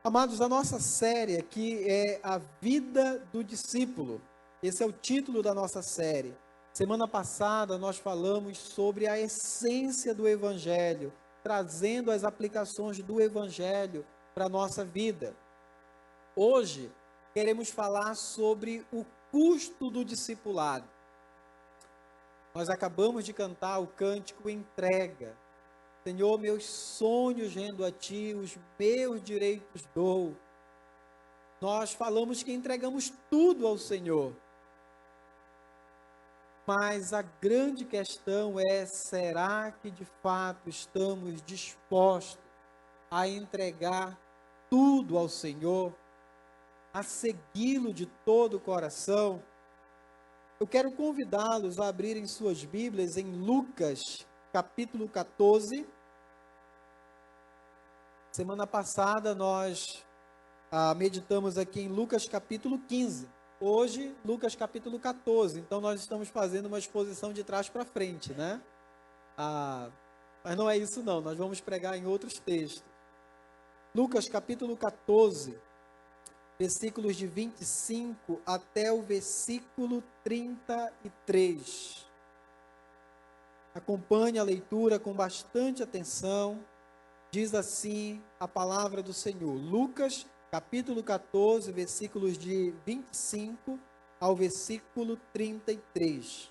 Amados, a nossa série aqui é a vida do discípulo. Esse é o título da nossa série. Semana passada nós falamos sobre a essência do Evangelho, trazendo as aplicações do Evangelho para a nossa vida. Hoje queremos falar sobre o custo do discipulado. Nós acabamos de cantar o cântico Entrega. Senhor, meus sonhos rendo a Ti, os meus direitos dou. Nós falamos que entregamos tudo ao Senhor. Mas a grande questão é, será que de fato estamos dispostos a entregar tudo ao Senhor? A segui-lo de todo o coração? Eu quero convidá-los a abrirem suas Bíblias em Lucas, capítulo 14. Semana passada nós meditamos aqui em Lucas capítulo 15. Hoje, Lucas capítulo 14. Então nós estamos fazendo uma exposição de trás para frente, né? Mas não é isso não, nós vamos pregar em outros textos. Lucas capítulo 14, versículos de 25 até o versículo 33. Acompanhe a leitura com bastante atenção. Diz assim a palavra do Senhor. Lucas, capítulo 14, versículos de 25 ao versículo 33.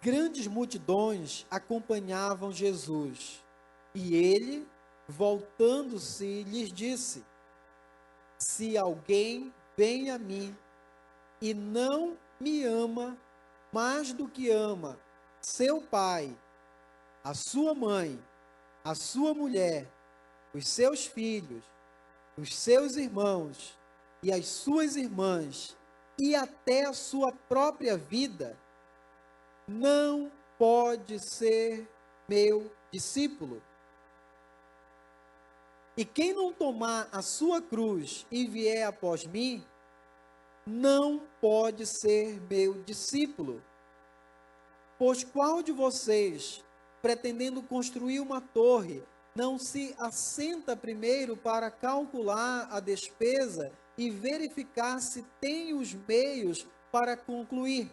Grandes multidões acompanhavam Jesus, e ele, voltando-se, lhes disse: se alguém vem a mim e não me ama mais do que ama seu pai, a sua mãe, a sua mulher, os seus filhos, os seus irmãos e as suas irmãs, e até a sua própria vida, não pode ser meu discípulo. E quem não tomar a sua cruz e vier após mim, não pode ser meu discípulo. Pois qual de vocês, pretendendo construir uma torre, não se assenta primeiro para calcular a despesa e verificar se tem os meios para concluir?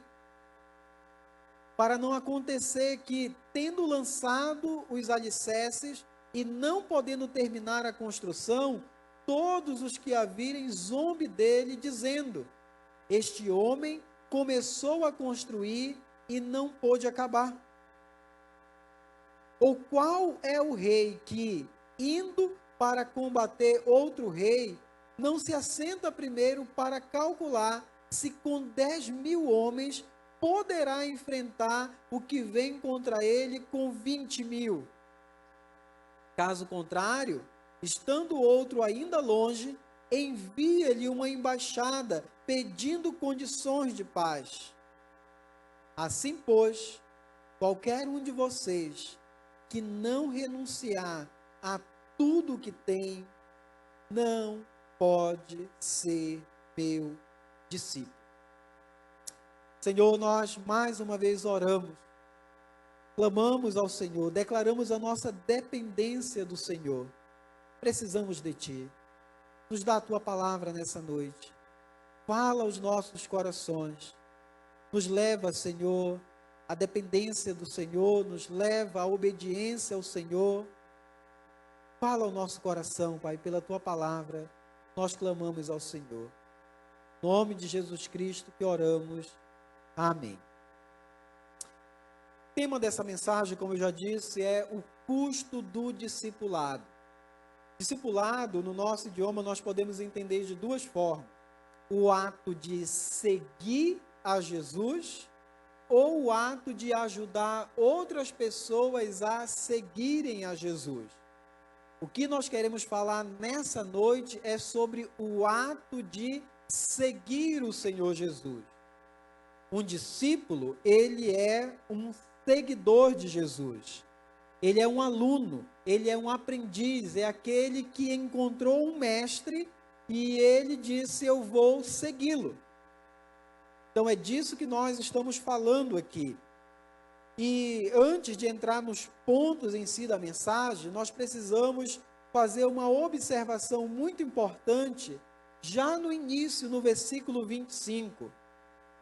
Para não acontecer que, tendo lançado os alicerces e não podendo terminar a construção, todos os que a virem zombe dele, dizendo: este homem começou a construir e não pôde acabar. Ou qual é o rei que, indo para combater outro rei, não se assenta primeiro para calcular se com 10.000 homens poderá enfrentar o que vem contra ele com 20.000? Caso contrário, estando o outro ainda longe, envia-lhe uma embaixada pedindo condições de paz. Assim, pois, qualquer um de vocês que não renunciar a tudo que tem, não pode ser meu discípulo. Senhor, nós mais uma vez oramos, clamamos ao Senhor, declaramos a nossa dependência do Senhor. Precisamos de Ti. Nos dá a Tua palavra nessa noite. Fala aos nossos corações. Nos leva, Senhor, a dependência do Senhor, nos leva à obediência ao Senhor. Fala ao nosso coração, Pai, pela Tua palavra, nós clamamos ao Senhor. Em nome de Jesus Cristo que oramos. Amém. O tema dessa mensagem, como eu já disse, é o custo do discipulado. Discipulado, no nosso idioma, nós podemos entender de duas formas. O ato de seguir a Jesus, ou o ato de ajudar outras pessoas a seguirem a Jesus. O que nós queremos falar nessa noite é sobre o ato de seguir o Senhor Jesus. Um discípulo, ele é um seguidor de Jesus. Ele é um aluno, ele é um aprendiz, é aquele que encontrou um mestre e ele disse: eu vou segui-lo. Então é disso que nós estamos falando aqui. E antes de entrar nos pontos em si da mensagem, nós precisamos fazer uma observação muito importante, já no início, no versículo 25.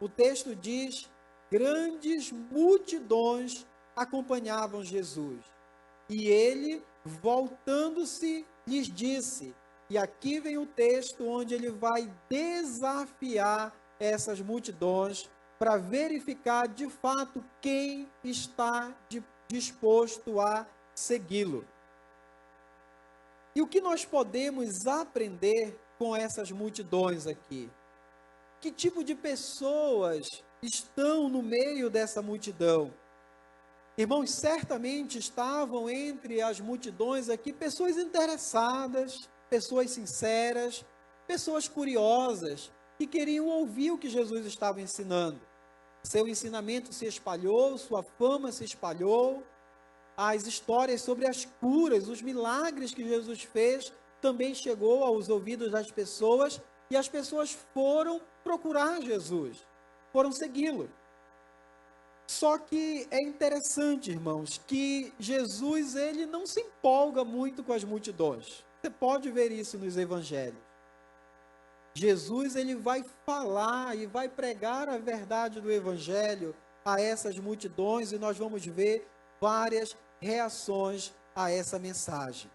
O texto diz: grandes multidões acompanhavam Jesus. E ele, voltando-se, lhes disse, e aqui vem o texto onde ele vai desafiar essas multidões para verificar de fato quem está disposto a segui-lo. E o que nós podemos aprender com essas multidões aqui? Que tipo de pessoas estão no meio dessa multidão? Irmãos, certamente estavam entre as multidões aqui pessoas interessadas, pessoas sinceras, pessoas curiosas, que queriam ouvir o que Jesus estava ensinando. Seu ensinamento se espalhou, sua fama se espalhou, as histórias sobre as curas, os milagres que Jesus fez, também chegou aos ouvidos das pessoas, e as pessoas foram procurar Jesus, foram segui-lo. Só que é interessante, irmãos, que Jesus, ele não se empolga muito com as multidões. Você pode ver isso nos evangelhos. Jesus, ele vai falar e vai pregar a verdade do evangelho a essas multidões, e nós vamos ver várias reações a essa mensagem.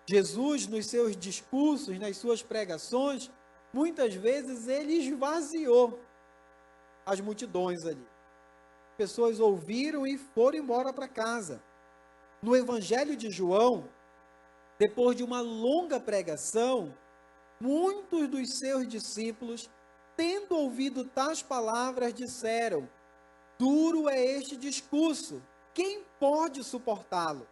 Jesus, nos seus discursos, nas suas pregações, muitas vezes ele esvaziou as multidões ali. Pessoas ouviram e foram embora para casa. No Evangelho de João, depois de uma longa pregação, muitos dos seus discípulos, tendo ouvido tais palavras, disseram: duro é este discurso, quem pode suportá-lo?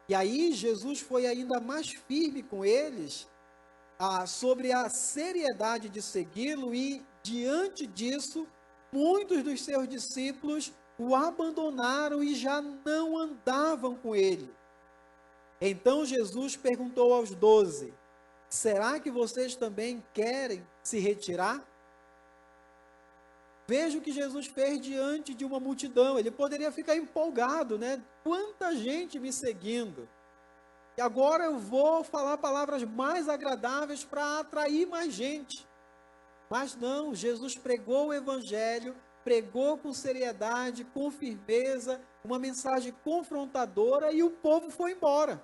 E aí Jesus foi ainda mais firme com eles sobre a seriedade de segui-lo, e diante disso, muitos dos seus discípulos o abandonaram e já não andavam com ele. Então Jesus perguntou aos 12, será que vocês também querem se retirar? Veja o que Jesus fez diante de uma multidão. Ele poderia ficar empolgado, né? Quanta gente me seguindo. E agora eu vou falar palavras mais agradáveis para atrair mais gente. Mas não, Jesus pregou o evangelho, pregou com seriedade, com firmeza, uma mensagem confrontadora, e o povo foi embora.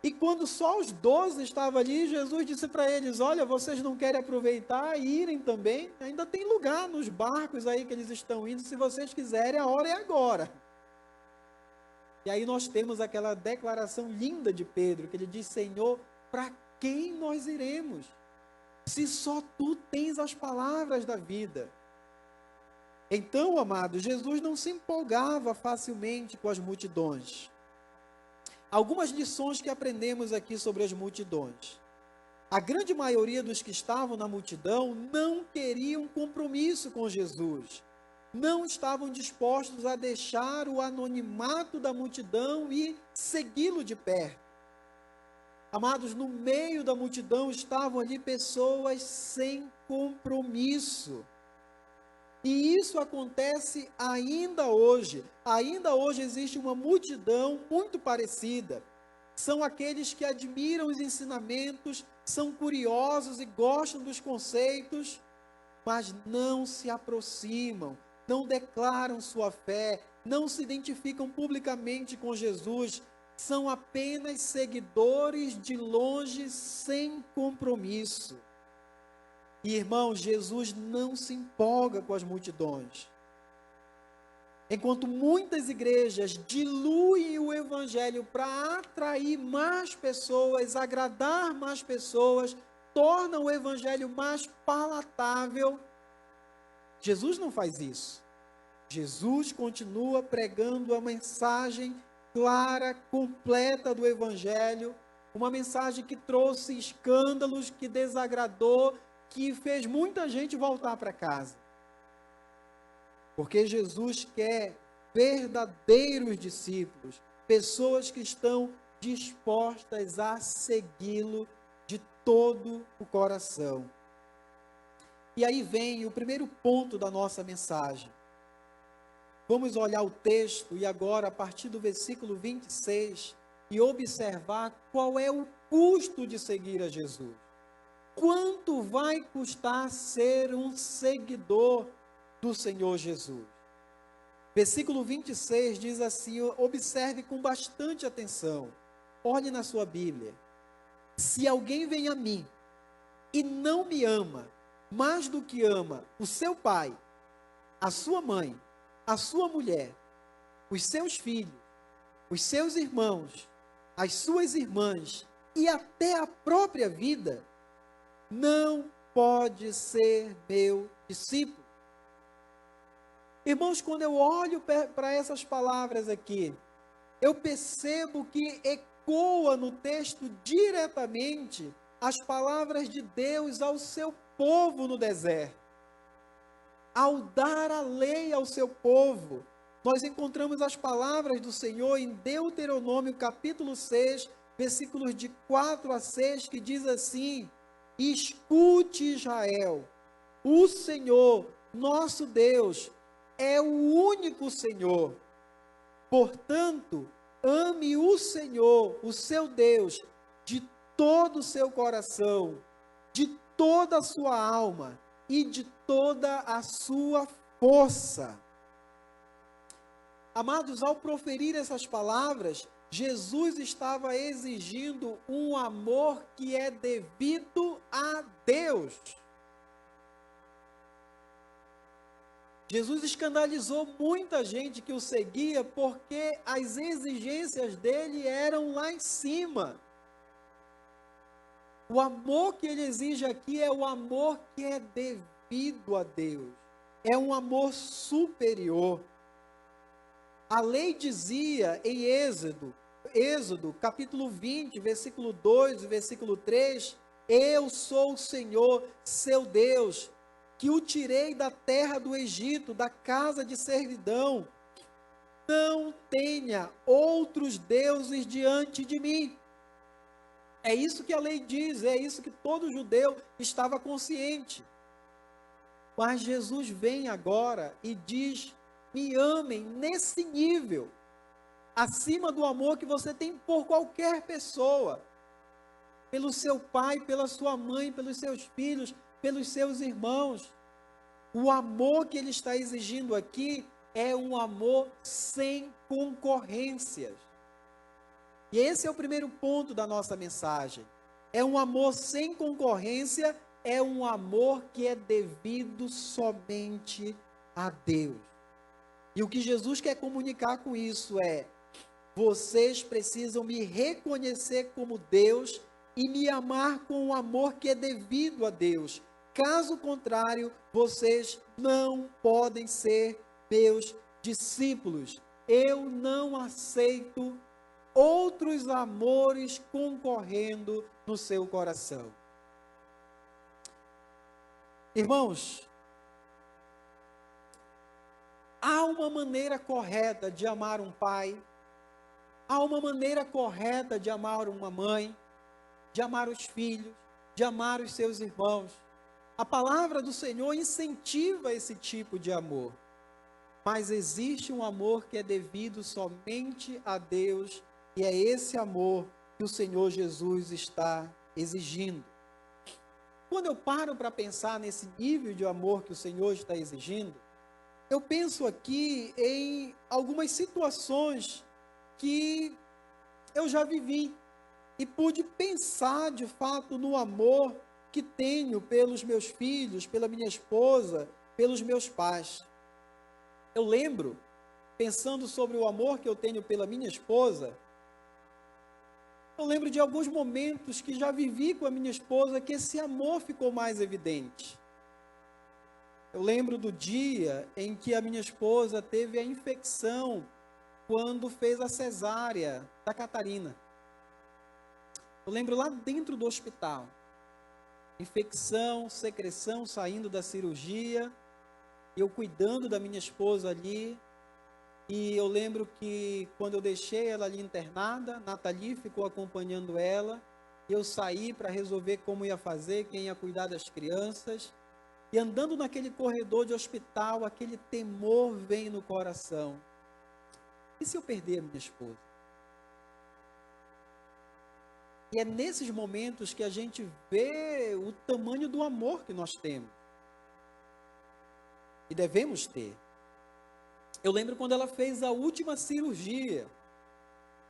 E quando só os 12 estavam ali, Jesus disse para eles: olha, vocês não querem aproveitar e irem também? Ainda tem lugar nos barcos aí que eles estão indo, se vocês quiserem, a hora é agora. E aí nós temos aquela declaração linda de Pedro, que ele diz: Senhor, para quem nós iremos? Se só tu tens as palavras da vida. Então, amados, Jesus não se empolgava facilmente com as multidões. Algumas lições que aprendemos aqui sobre as multidões. A grande maioria dos que estavam na multidão não queriam compromisso com Jesus. Não estavam dispostos a deixar o anonimato da multidão e segui-lo de perto. Amados, no meio da multidão estavam ali pessoas sem compromisso. E isso acontece ainda hoje. Ainda hoje existe uma multidão muito parecida. São aqueles que admiram os ensinamentos, são curiosos e gostam dos conceitos, mas não se aproximam, não declaram sua fé, não se identificam publicamente com Jesus, são apenas seguidores de longe, sem compromisso. E, irmãos, Jesus não se empolga com as multidões. Enquanto muitas igrejas diluem o evangelho para atrair mais pessoas, agradar mais pessoas, tornam o evangelho mais palatável, Jesus não faz isso. Jesus continua pregando a mensagem clara, completa do evangelho, uma mensagem que trouxe escândalos, que desagradou, que fez muita gente voltar para casa. Porque Jesus quer verdadeiros discípulos, pessoas que estão dispostas a segui-lo de todo o coração. E aí vem o primeiro ponto da nossa mensagem. Vamos olhar o texto e agora, a partir do versículo 26, e observar qual é o custo de seguir a Jesus. Quanto vai custar ser um seguidor do Senhor Jesus? Versículo 26 diz assim, observe com bastante atenção. Olhe na sua Bíblia. Se alguém vem a mim e não me ama mais do que ama o seu pai, a sua mãe, a sua mulher, os seus filhos, os seus irmãos, as suas irmãs e até a própria vida, não pode ser meu discípulo. Irmãos, quando eu olho para essas palavras aqui, eu percebo que ecoa no texto diretamente as palavras de Deus ao seu povo no deserto. Ao dar a lei ao seu povo, nós encontramos as palavras do Senhor em Deuteronômio capítulo 6, versículos de 4 a 6, que diz assim: escute, Israel, o Senhor, nosso Deus, é o único Senhor. Portanto, ame o Senhor, o seu Deus, de todo o seu coração, de toda a sua alma e de toda a sua força. Amados, ao proferir essas palavras, Jesus estava exigindo um amor que é devido a Deus. Jesus escandalizou muita gente que o seguia porque as exigências dele eram lá em cima. O amor que ele exige aqui é o amor que é devido a Deus. É um amor superior. A lei dizia em Êxodo, capítulo 20, versículo 2 e versículo 3, eu sou o Senhor, seu Deus, que o tirei da terra do Egito, da casa de servidão. Não tenha outros deuses diante de mim. É isso que a lei diz, é isso que todo judeu estava consciente. Mas Jesus vem agora e diz: me amem nesse nível, acima do amor que você tem por qualquer pessoa, pelo seu pai, pela sua mãe, pelos seus filhos, pelos seus irmãos. O amor que ele está exigindo aqui é um amor sem concorrências. E esse é o primeiro ponto da nossa mensagem. É um amor sem concorrência, é um amor que é devido somente a Deus. E o que Jesus quer comunicar com isso é: vocês precisam me reconhecer como Deus e me amar com um amor que é devido a Deus. Caso contrário, vocês não podem ser meus discípulos. Eu não aceito outros amores concorrendo no seu coração. Irmãos, há uma maneira correta de amar um pai, há uma maneira correta de amar uma mãe, de amar os filhos, de amar os seus irmãos. A palavra do Senhor incentiva esse tipo de amor. Mas existe um amor que é devido somente a Deus, e é esse amor que o Senhor Jesus está exigindo. Quando eu paro para pensar nesse nível de amor que o Senhor está exigindo, eu penso aqui em algumas situações que eu já vivi e pude pensar de fato no amor que tenho pelos meus filhos, pela minha esposa, pelos meus pais. Eu lembro, pensando sobre o amor que eu tenho pela minha esposa, eu lembro de alguns momentos que já vivi com a minha esposa que esse amor ficou mais evidente. Eu lembro do dia em que a minha esposa teve a infecção quando fez a cesárea da Catarina. Eu lembro lá dentro do hospital. Infecção, secreção saindo da cirurgia, eu cuidando da minha esposa ali. E eu lembro que quando eu deixei ela ali internada, Nathalie ficou acompanhando ela. Eu saí para resolver como ia fazer, quem ia cuidar das crianças. E andando naquele corredor de hospital, aquele temor vem no coração. E se eu perder a minha esposa? E é nesses momentos que a gente vê o tamanho do amor que nós temos. E devemos ter. Eu lembro quando ela fez a última cirurgia,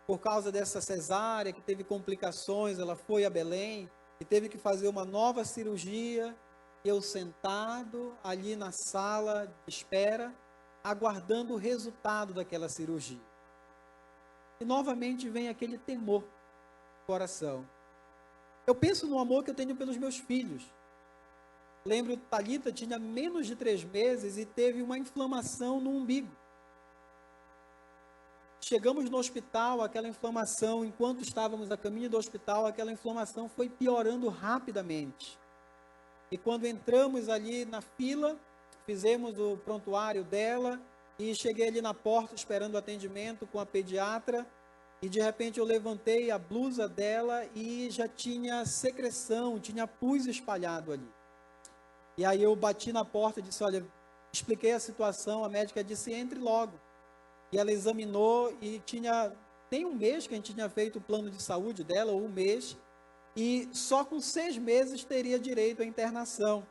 por causa dessa cesárea, que teve complicações, ela foi a Belém e teve que fazer uma nova cirurgia. Eu sentado ali na sala de espera, aguardando o resultado daquela cirurgia. E novamente vem aquele temor no coração. Eu penso no amor que eu tenho pelos meus filhos. Lembro, Thalita tinha menos de 3 meses e teve uma inflamação no umbigo. Chegamos no hospital, aquela inflamação, enquanto estávamos a caminho do hospital, aquela inflamação foi piorando rapidamente. E quando entramos ali na fila, fizemos o prontuário dela e cheguei ali na porta esperando o atendimento com a pediatra e de repente eu levantei a blusa dela e já tinha secreção, tinha pus espalhado ali. E aí eu bati na porta e disse, olha, expliquei a situação, a médica disse, entre logo. E ela examinou e tinha nem um mês que a gente tinha feito o plano de saúde dela, ou um mês, e só com 6 meses teria direito à internação.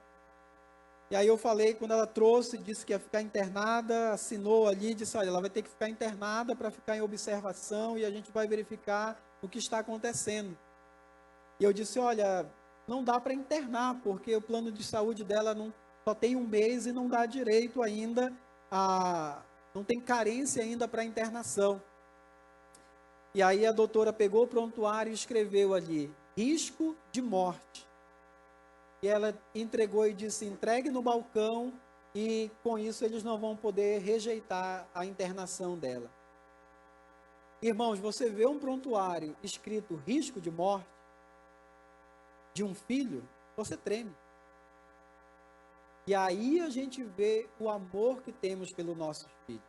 E aí eu falei, quando ela trouxe, disse que ia ficar internada, assinou ali, disse, olha, ela vai ter que ficar internada para ficar em observação e a gente vai verificar o que está acontecendo. E eu disse, olha, não dá para internar, porque o plano de saúde dela só tem um mês e não dá direito ainda não tem carência ainda para internação. E aí a doutora pegou o prontuário e escreveu ali, risco de morte. E ela entregou e disse, entregue no balcão e com isso eles não vão poder rejeitar a internação dela. Irmãos, você vê um prontuário escrito risco de morte de um filho, você treme. E aí a gente vê o amor que temos pelos nossos filhos.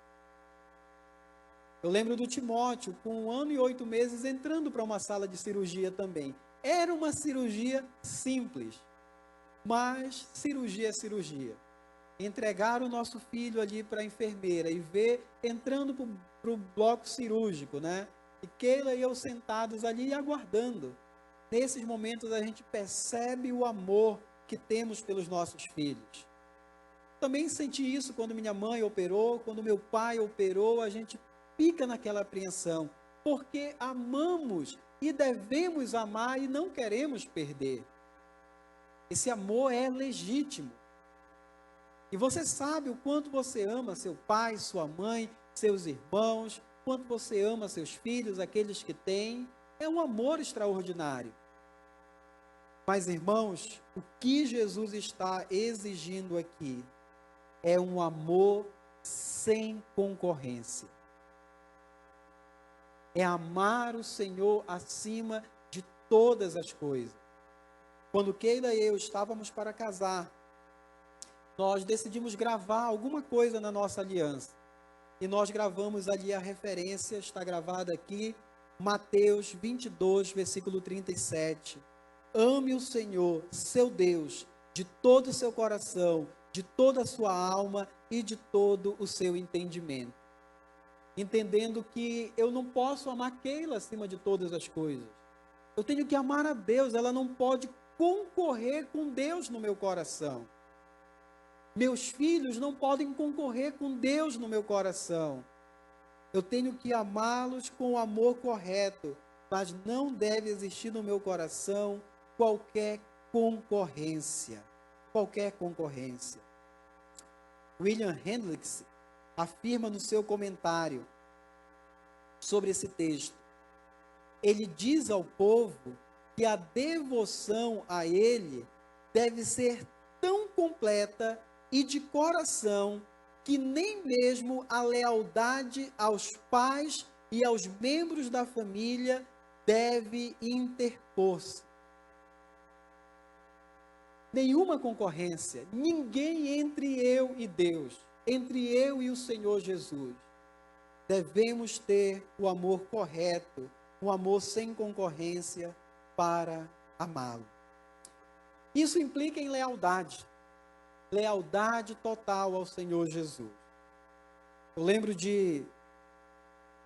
Eu lembro do Timóteo, com 1 ano e 8 meses, entrando para uma sala de cirurgia também. Era uma cirurgia simples, mas cirurgia é cirurgia. Entregar o nosso filho ali para a enfermeira e ver entrando para o bloco cirúrgico, né? E Keila e eu sentados ali aguardando. Nesses momentos a gente percebe o amor que temos pelos nossos filhos. Também senti isso quando minha mãe operou, quando meu pai operou, a gente fica naquela apreensão, porque amamos e devemos amar e não queremos perder. Esse amor é legítimo. E você sabe o quanto você ama seu pai, sua mãe, seus irmãos, quanto você ama seus filhos, aqueles que têm. É um amor extraordinário. Mas, irmãos, o que Jesus está exigindo aqui é um amor sem concorrência. É amar o Senhor acima de todas as coisas. Quando Keila e eu estávamos para casar, nós decidimos gravar alguma coisa na nossa aliança. E nós gravamos ali a referência, está gravada aqui, Mateus 22, versículo 37. Ame o Senhor, seu Deus, de todo o seu coração, de toda a sua alma e de todo o seu entendimento. Entendendo que eu não posso amar Keila acima de todas as coisas. Eu tenho que amar a Deus, ela não pode concorrer com Deus no meu coração. Meus filhos não podem concorrer com Deus no meu coração. Eu tenho que amá-los com o amor correto, mas não deve existir no meu coração qualquer concorrência. Qualquer concorrência. William Hendricks afirma no seu comentário sobre esse texto. Ele diz ao povo que a devoção a ele deve ser tão completa e de coração que nem mesmo a lealdade aos pais e aos membros da família deve interpor-se. Nenhuma concorrência, ninguém entre eu e Deus, entre eu e o Senhor Jesus. Devemos ter o amor correto, um amor sem concorrência para amá-lo. Isso implica em lealdade. lealdade total ao Senhor Jesus. Eu lembro de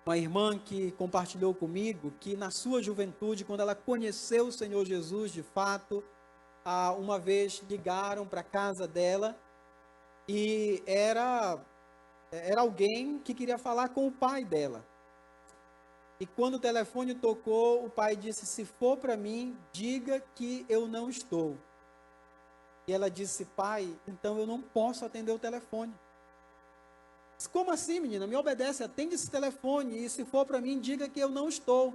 uma irmã que compartilhou comigo que na sua juventude, quando ela conheceu o Senhor Jesus de fato, uma vez ligaram para a casa dela e era alguém que queria falar com o pai dela. E quando o telefone tocou, o pai disse: se for para mim, diga que eu não estou. E ela disse: pai, então eu não posso atender o telefone. Disse: como assim, menina? Me obedece, atende esse telefone, e se for para mim, diga que eu não estou.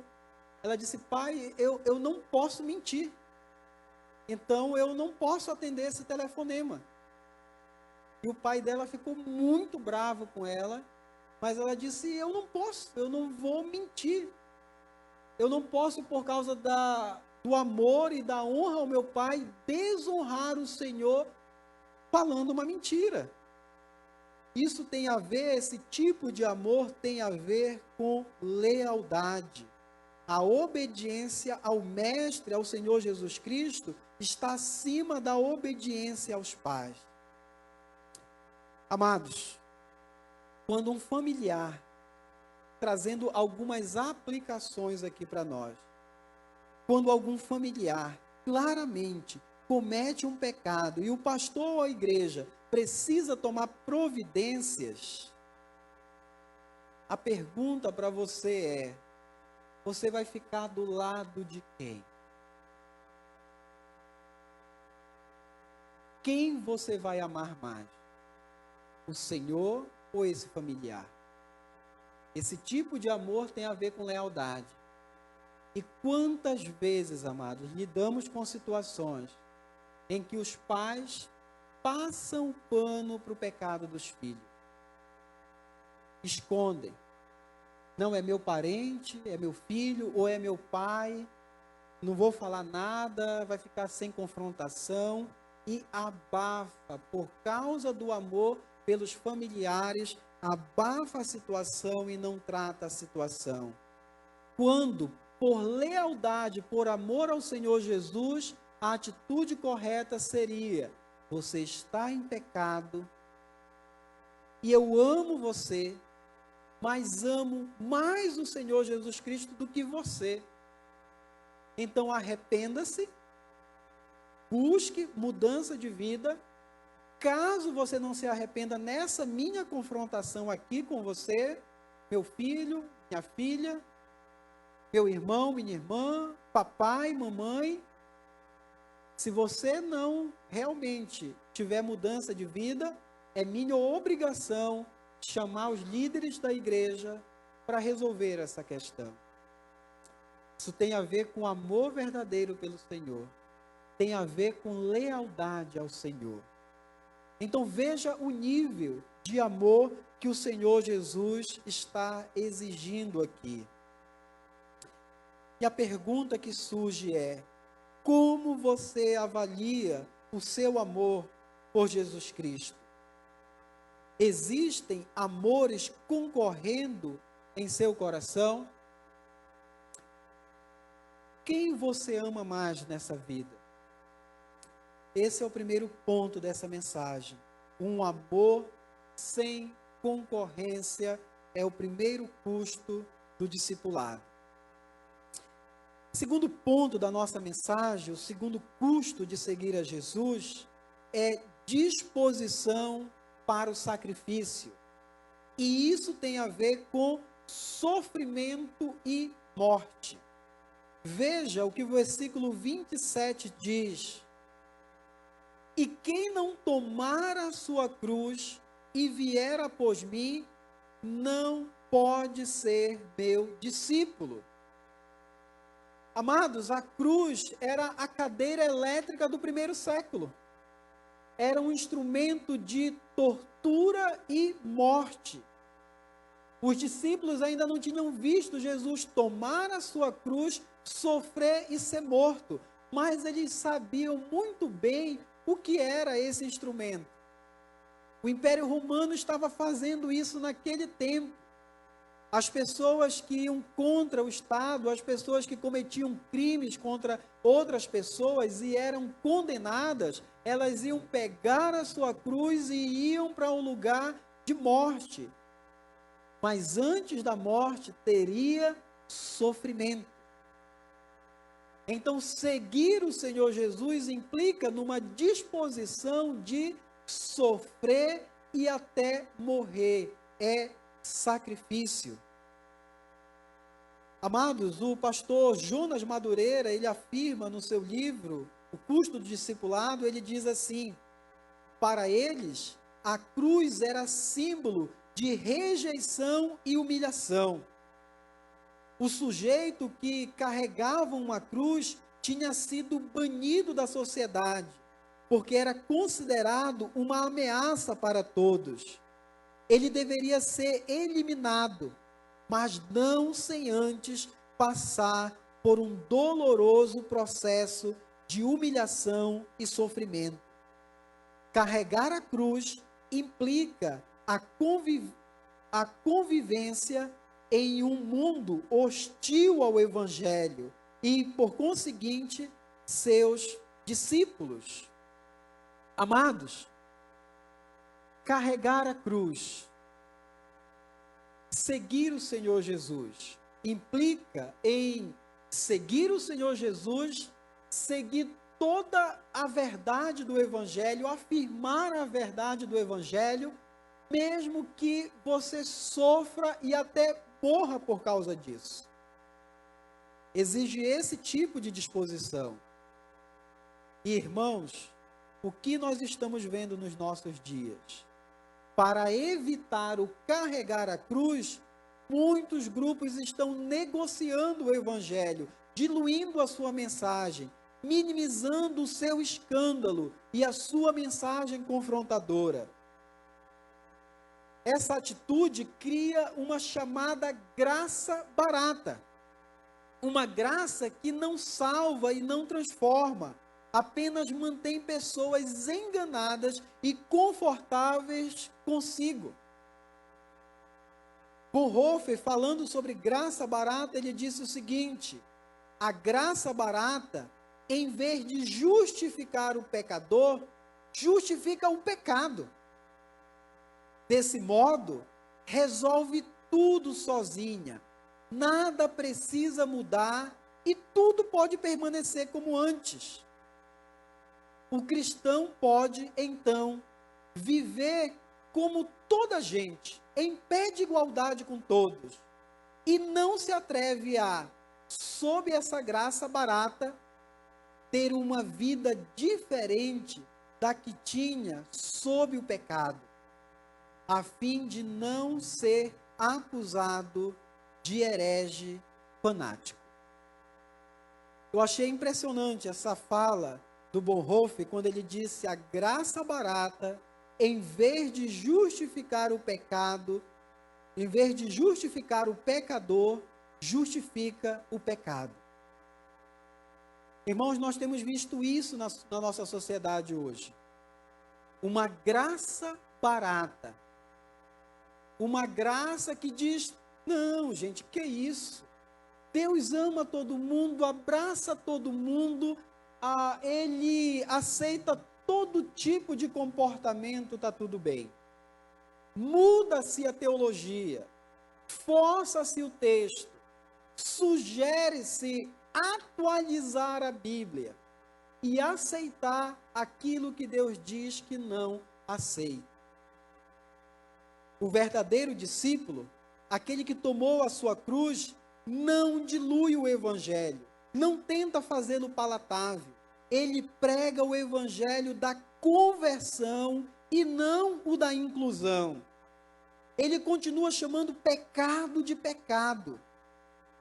Ela disse: pai, eu não posso mentir. Então eu não posso atender esse telefonema. E o pai dela ficou muito bravo com ela, mas ela disse: eu não posso, eu não vou mentir. Eu não posso, por causa do amor e da honra ao meu pai, desonrar o Senhor falando uma mentira. Isso tem a ver, esse tipo de amor tem a ver com lealdade. A obediência ao Mestre, ao Senhor Jesus Cristo, está acima da obediência aos pais. Amados, quando um familiar, trazendo algumas aplicações aqui para nós, quando algum familiar claramente comete um pecado e o pastor ou a igreja precisa tomar providências, a pergunta para você é: você vai ficar do lado de quem? Quem você vai amar mais? O Senhor ou esse familiar? Esse tipo de amor tem a ver com lealdade. E quantas vezes, amados, lidamos com situações em que os pais passam o pano para o pecado dos filhos. Escondem. Não é meu parente, é meu filho ou é meu pai. Não vou falar nada, vai ficar sem confrontação. E abafa, por causa do amor pelos familiares, abafa a situação e não trata a situação. Quando, por lealdade, por amor ao Senhor Jesus, a atitude correta seria: você está em pecado e eu amo você, mas amo mais o Senhor Jesus Cristo do que você. Então arrependa-se, busque mudança de vida. Caso você não se arrependa nessa minha confrontação aqui com você, meu filho, minha filha, meu irmão, minha irmã, papai, mamãe, se você não realmente tiver mudança de vida, é minha obrigação chamar os líderes da igreja para resolver essa questão. Isso tem a ver com amor verdadeiro pelo Senhor, tem a ver com lealdade ao Senhor. Então veja o nível de amor que o Senhor Jesus está exigindo aqui. E a pergunta que surge é: como você avalia o seu amor por Jesus Cristo? Existem amores concorrendo em seu coração? Quem você ama mais nessa vida? Esse é o primeiro ponto dessa mensagem. Um amor sem concorrência é o primeiro custo do discipulado. Segundo ponto da nossa mensagem, o segundo custo de seguir a Jesus é disposição para o sacrifício. E isso tem a ver com sofrimento e morte. Veja o que o versículo 27 diz: e quem não tomar a sua cruz e vier após mim, não pode ser meu discípulo. Amados, a cruz era a cadeira elétrica do primeiro século. Era um instrumento de tortura e morte. Os discípulos ainda não tinham visto Jesus tomar a sua cruz, sofrer e ser morto, mas eles sabiam muito bem o que era esse instrumento. O Império Romano estava fazendo isso naquele tempo. As pessoas que iam contra o Estado, as pessoas que cometiam crimes contra outras pessoas e eram condenadas, elas iam pegar a sua cruz e iam para um lugar de morte. Mas antes da morte teria sofrimento. Então, seguir o Senhor Jesus implica numa disposição de sofrer e até morrer. É sacrifício. Amados, o pastor Jonas Madureira, ele afirma no seu livro, O Custo do Discipulado, ele diz assim: para eles, a cruz era símbolo de rejeição e humilhação. O sujeito que carregava uma cruz tinha sido banido da sociedade, porque era considerado uma ameaça para todos. Ele deveria ser eliminado, mas não sem antes passar por um doloroso processo de humilhação e sofrimento. Carregar a cruz implica a convivência em um mundo hostil ao Evangelho e, por conseguinte, seus discípulos. Amados, carregar a cruz, seguir o Senhor Jesus, implica em seguir o Senhor Jesus, seguir toda a verdade do Evangelho, afirmar a verdade do Evangelho, mesmo que você sofra e até morra por causa disso. Exige esse tipo de disposição. E, irmãos, o que nós estamos vendo nos nossos dias? Para evitar o carregar a cruz, muitos grupos estão negociando o Evangelho, diluindo a sua mensagem, minimizando o seu escândalo e a sua mensagem confrontadora. Essa atitude cria uma chamada graça barata. Uma graça que não salva e não transforma, apenas mantém pessoas enganadas e confortáveis consigo. Bonhoeffer, falando sobre graça barata, ele disse o seguinte: a graça barata, em vez de justificar o pecador, justifica o pecado. Desse modo, resolve tudo sozinha, nada precisa mudar e tudo pode permanecer como antes. O cristão pode, então, viver como toda gente, em pé de igualdade com todos, e não se atreve a, sob essa graça barata, ter uma vida diferente da que tinha sob o pecado, a fim de não ser acusado de herege fanático. Eu achei impressionante essa fala do Bonhoeffer, quando ele disse: a graça barata, em vez de justificar o pecado, em vez de justificar o pecador, justifica o pecado. Irmãos, nós temos visto isso na nossa sociedade hoje. Uma graça barata. Uma graça que diz: não, gente, que isso? Deus ama todo mundo, abraça todo mundo, Ele aceita todo tipo de comportamento, está tudo bem. Muda-se a teologia, força-se o texto, sugere-se atualizar a Bíblia e aceitar aquilo que Deus diz que não aceita. O verdadeiro discípulo, aquele que tomou a sua cruz, não dilui o Evangelho, não tenta fazê-lo palatável. Ele prega o Evangelho da conversão e não o da inclusão. Ele continua chamando pecado de pecado.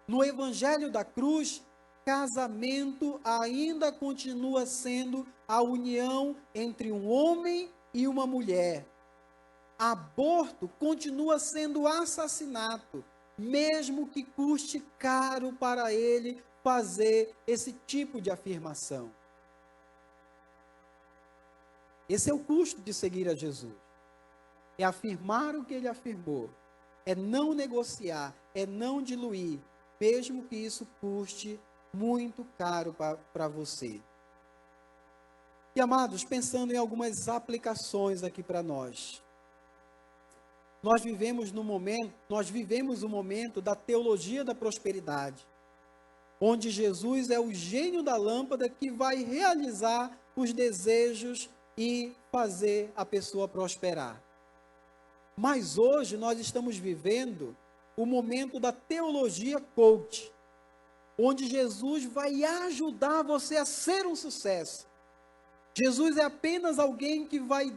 No Evangelho da cruz, casamento ainda continua sendo a união entre um homem e uma mulher. Aborto continua sendo assassinato, mesmo que custe caro para ele fazer esse tipo de afirmação. Esse é o custo de seguir a Jesus. É afirmar o que ele afirmou, é não negociar, é não diluir, mesmo que isso custe muito caro para você. E amados, pensando em algumas aplicações aqui para nós. Nós vivemos o momento da teologia da prosperidade, onde Jesus é o gênio da lâmpada que vai realizar os desejos e fazer a pessoa prosperar. Mas hoje nós estamos vivendo o momento da teologia coach, onde Jesus vai ajudar você a ser um sucesso. Jesus é apenas alguém que vai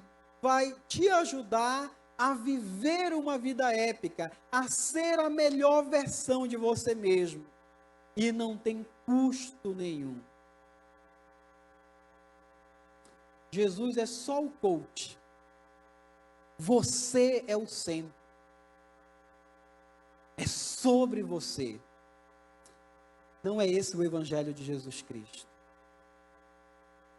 te ajudar a viver uma vida épica, a ser a melhor versão de você mesmo. E não tem custo nenhum. Jesus é só o coach. Você é o centro. É sobre você. Não é esse o Evangelho de Jesus Cristo.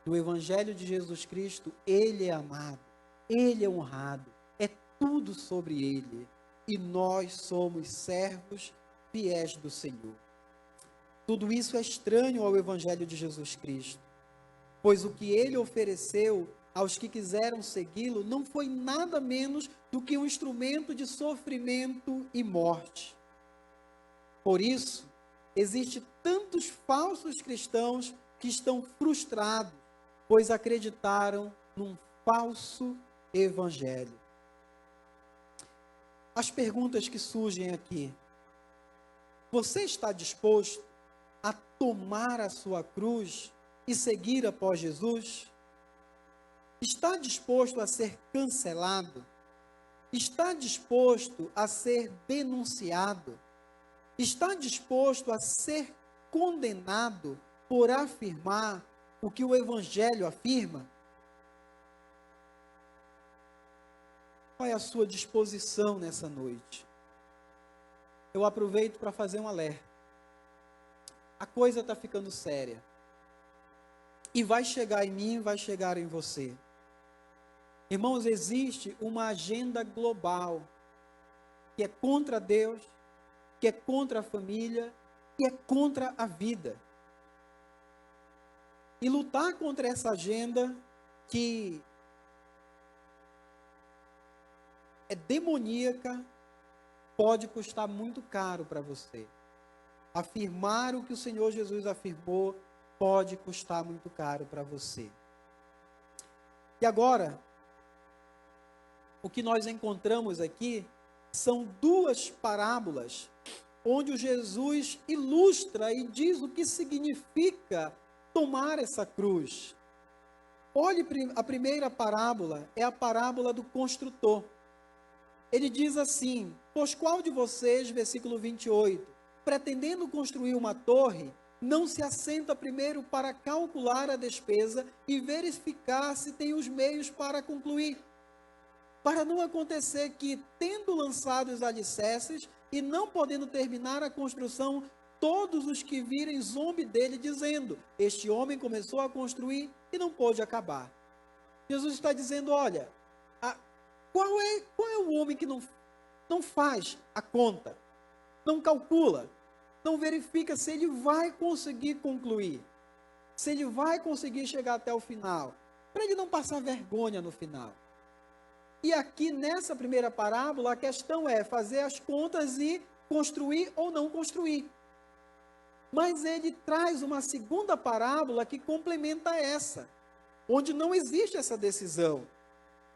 No Evangelho de Jesus Cristo, Ele é amado, Ele é honrado, é tudo sobre Ele. E nós somos servos fiéis do Senhor. Tudo isso é estranho ao Evangelho de Jesus Cristo, pois o que Ele ofereceu aos que quiseram segui-lo não foi nada menos do que um instrumento de sofrimento e morte. Por isso, existem tantos falsos cristãos que estão frustrados, pois acreditaram num falso evangelho. As perguntas que surgem aqui: você está disposto a tomar a sua cruz e seguir após Jesus? Está disposto a ser cancelado? Está disposto a ser denunciado? Está disposto a ser condenado por afirmar o que o Evangelho afirma? Qual é a sua disposição nessa noite? Eu aproveito para fazer um alerta. A coisa está ficando séria. E vai chegar em mim, vai chegar em você. Irmãos, existe uma agenda global que é contra Deus, que é contra a família, que é contra a vida. E lutar contra essa agenda que é demoníaca pode custar muito caro para você. Afirmar o que o Senhor Jesus afirmou pode custar muito caro para você. E agora, o que nós encontramos aqui são duas parábolas onde o Jesus ilustra e diz o que significa tomar essa cruz. Olhe, a primeira parábola é a parábola do construtor. Ele diz assim: pois qual de vocês, versículo 28, pretendendo construir uma torre, não se assenta primeiro para calcular a despesa e verificar se tem os meios para concluir? Para não acontecer que, tendo lançado os alicerces e não podendo terminar a construção, todos os que virem zombe dele, dizendo: este homem começou a construir e não pôde acabar. Jesus está dizendo: olha, qual é o homem que não faz a conta, não calcula, não verifica se ele vai conseguir concluir, se ele vai conseguir chegar até o final, para ele não passar vergonha no final. E aqui nessa primeira parábola, a questão é fazer as contas e construir ou não construir. Mas ele traz uma segunda parábola que complementa essa, onde não existe essa decisão.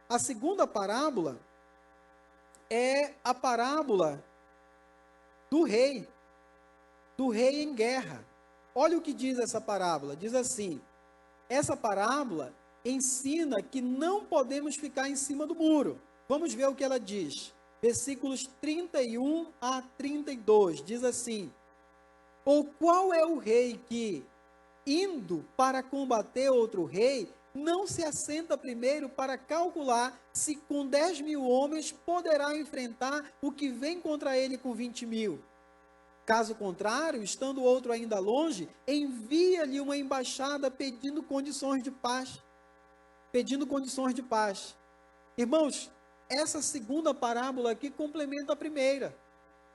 A segunda parábola é a parábola do rei em guerra. Olha o que diz essa parábola. Diz assim: essa parábola ensina que não podemos ficar em cima do muro. Vamos ver o que ela diz. Versículos 31 a 32. Diz assim: ou qual é o rei que, indo para combater outro rei, não se assenta primeiro para calcular se com 10.000 homens poderá enfrentar o que vem contra ele com 20.000? Caso contrário, estando outro ainda longe, envia-lhe uma embaixada pedindo condições de paz. Irmãos, essa segunda parábola aqui complementa a primeira.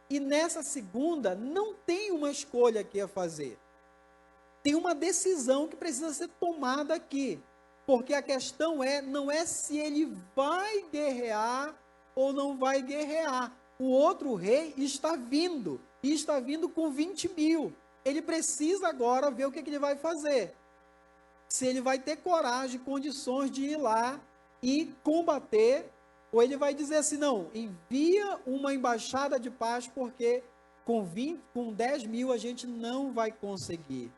E nessa segunda, não tem uma escolha aqui a fazer. Tem uma decisão que precisa ser tomada aqui. Porque a questão não é se ele vai guerrear ou não vai guerrear. O outro rei está vindo, e está vindo com 20 mil. Ele precisa agora ver o que ele vai fazer. Se ele vai ter coragem, condições de ir lá e combater, ou ele vai dizer assim, não, envia uma embaixada de paz, porque com 10 mil a gente não vai conseguir.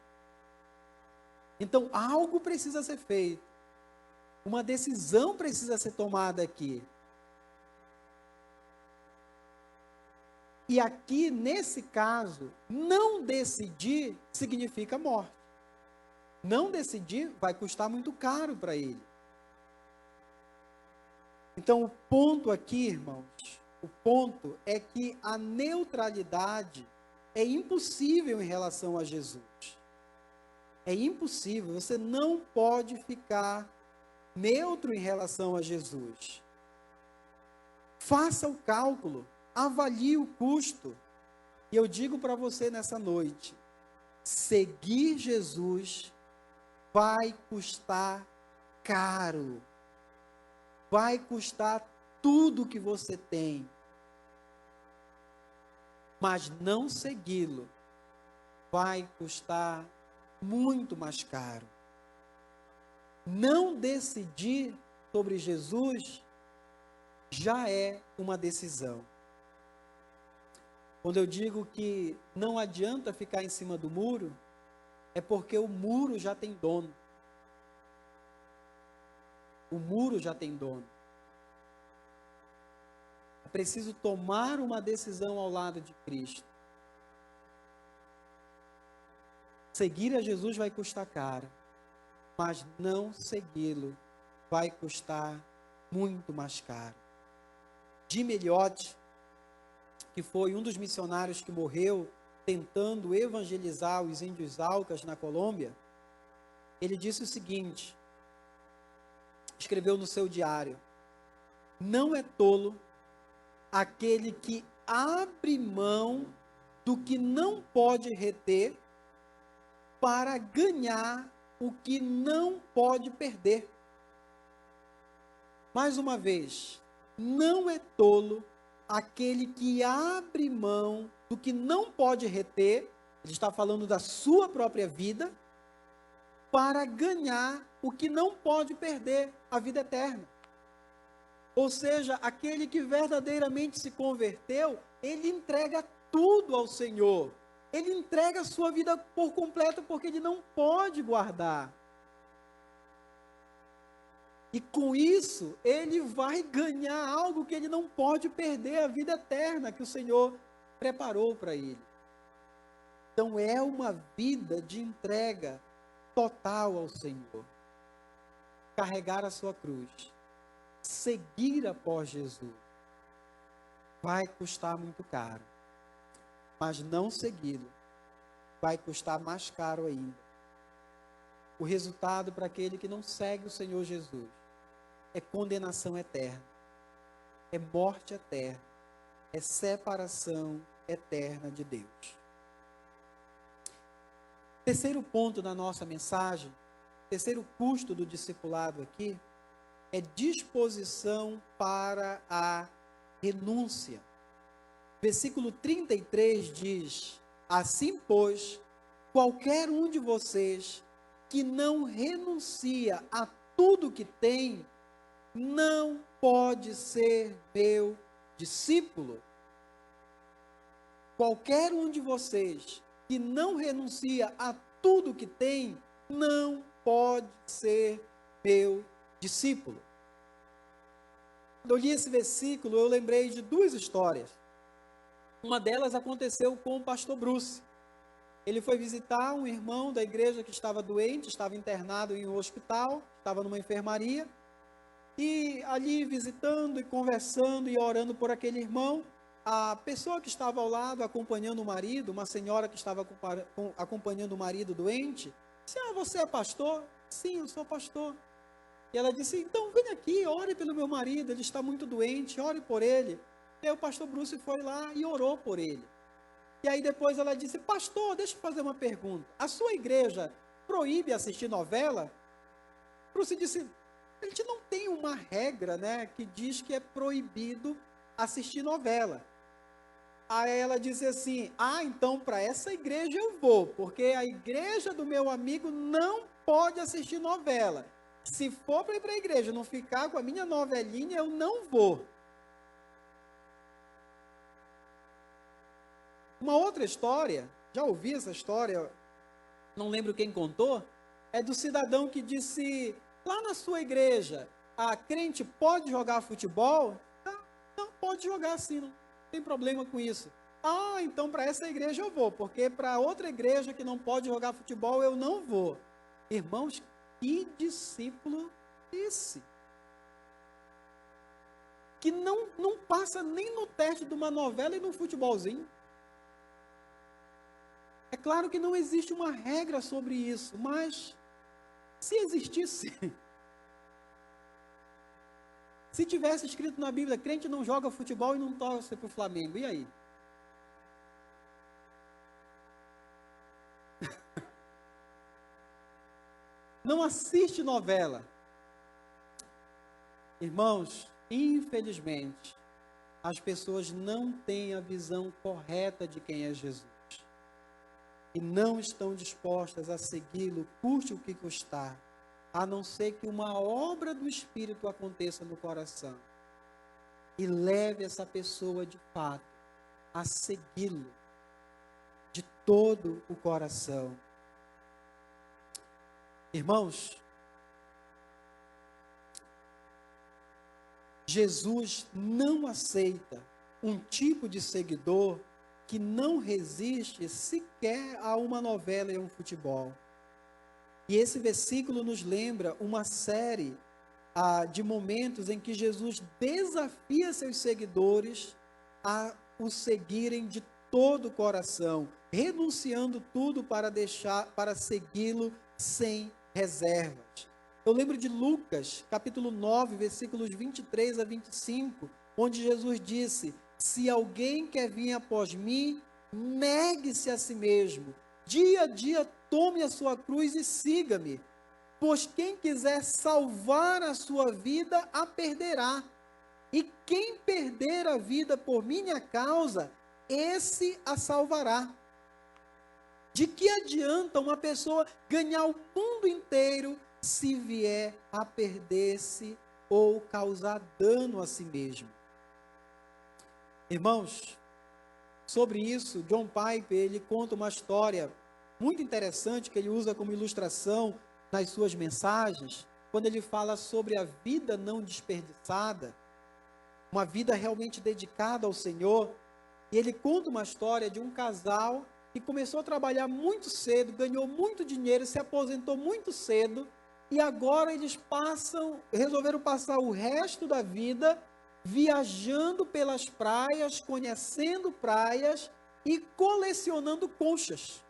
Então, algo precisa ser feito. Uma decisão precisa ser tomada aqui. E aqui, nesse caso, não decidir significa morte. Não decidir vai custar muito caro para ele. Então, o ponto aqui, irmãos, o ponto é que a neutralidade é impossível em relação a Jesus. É impossível, você não pode ficar neutro em relação a Jesus. Faça o cálculo, avalie o custo. E eu digo para você nessa noite, seguir Jesus vai custar caro. Vai custar tudo que você tem. Mas não segui-lo vai custar muito mais caro. Não decidir sobre Jesus já é uma decisão. Quando eu digo que não adianta ficar em cima do muro, é porque o muro já tem dono. O muro já tem dono. É preciso tomar uma decisão ao lado de Cristo. Seguir a Jesus vai custar caro, mas não segui-lo vai custar muito mais caro. Jim Elliot, que foi um dos missionários que morreu tentando evangelizar os índios Aucas na Colômbia, ele disse o seguinte, escreveu no seu diário: não é tolo aquele que abre mão do que não pode reter para ganhar o que não pode perder. Mais uma vez, não é tolo aquele que abre mão do que não pode reter, ele está falando da sua própria vida, para ganhar o que não pode perder, a vida eterna. Ou seja, aquele que verdadeiramente se converteu, ele entrega tudo ao Senhor. Ele entrega a sua vida por completo, porque ele não pode guardar. E com isso, ele vai ganhar algo que ele não pode perder, a vida eterna que o Senhor preparou para ele. Então é uma vida de entrega total ao Senhor. Carregar a sua cruz, seguir após Jesus, vai custar muito caro. Mas não segui-lo vai custar mais caro ainda. O resultado para aquele que não segue o Senhor Jesus é condenação eterna, é morte eterna, é separação eterna de Deus. Terceiro ponto da nossa mensagem, terceiro custo do discipulado aqui, é disposição para a renúncia. Versículo 33 diz: assim, pois, qualquer um de vocês que não renuncia a tudo que tem, não pode ser meu discípulo. Qualquer um de vocês que não renuncia a tudo que tem, não pode ser meu discípulo. Quando eu li esse versículo, eu lembrei de duas histórias. Uma delas aconteceu com o pastor Bruce. Ele foi visitar um irmão da igreja que estava doente, estava internado em um hospital, estava numa enfermaria, e ali visitando e conversando e orando por aquele irmão, a pessoa que estava ao lado acompanhando o marido, uma senhora que estava acompanhando o marido doente, disse: você é pastor? Sim, eu sou pastor. E ela disse: então vem aqui, ore pelo meu marido, ele está muito doente, ore por ele. E aí o pastor Bruce foi lá e orou por ele. E aí depois ela disse: pastor, deixa eu fazer uma pergunta. A sua igreja proíbe assistir novela? Proust disse, a gente não tem uma regra, né, que diz que é proibido assistir novela. Aí ela disse assim, então para essa igreja eu vou, porque a igreja do meu amigo não pode assistir novela. Se for para ir para a igreja, não ficar com a minha novelinha, eu não vou. Uma outra história, já ouvi essa história, não lembro quem contou, é do cidadão que disse, lá na sua igreja, a crente pode jogar futebol? Não, pode jogar sim, não tem problema com isso. Então para essa igreja eu vou, porque para outra igreja que não pode jogar futebol eu não vou. Irmãos, que discípulo esse? Que não passa nem no teste de uma novela e no futebolzinho. É claro que não existe uma regra sobre isso, mas se existisse, se tivesse escrito na Bíblia, crente não joga futebol e não torce para o Flamengo, e aí? Não assiste novela. Irmãos, infelizmente, as pessoas não têm a visão correta de quem é Jesus. E não estão dispostas a segui-lo, custe o que custar, a não ser que uma obra do Espírito aconteça no coração e leve essa pessoa de fato a segui-lo de todo o coração. Irmãos, Jesus não aceita um tipo de seguidor que não resiste sequer a uma novela e a um futebol. E esse versículo nos lembra uma série de momentos em que Jesus desafia seus seguidores a o seguirem de todo o coração, renunciando tudo para segui-lo sem reservas. Eu lembro de Lucas, capítulo 9, versículos 23 a 25, onde Jesus disse, se alguém quer vir após mim, negue-se a si mesmo, dia a dia tome a sua cruz e siga-me, pois quem quiser salvar a sua vida, a perderá, e quem perder a vida por minha causa, esse a salvará. De que adianta uma pessoa ganhar o mundo inteiro se vier a perder-se ou causar dano a si mesmo? Irmãos, sobre isso, John Piper, ele conta uma história muito interessante que ele usa como ilustração nas suas mensagens, quando ele fala sobre a vida não desperdiçada, uma vida realmente dedicada ao Senhor. E ele conta uma história de um casal que começou a trabalhar muito cedo, ganhou muito dinheiro, se aposentou muito cedo, e agora eles resolveram passar o resto da vida viajando pelas praias, conhecendo praias e colecionando conchas.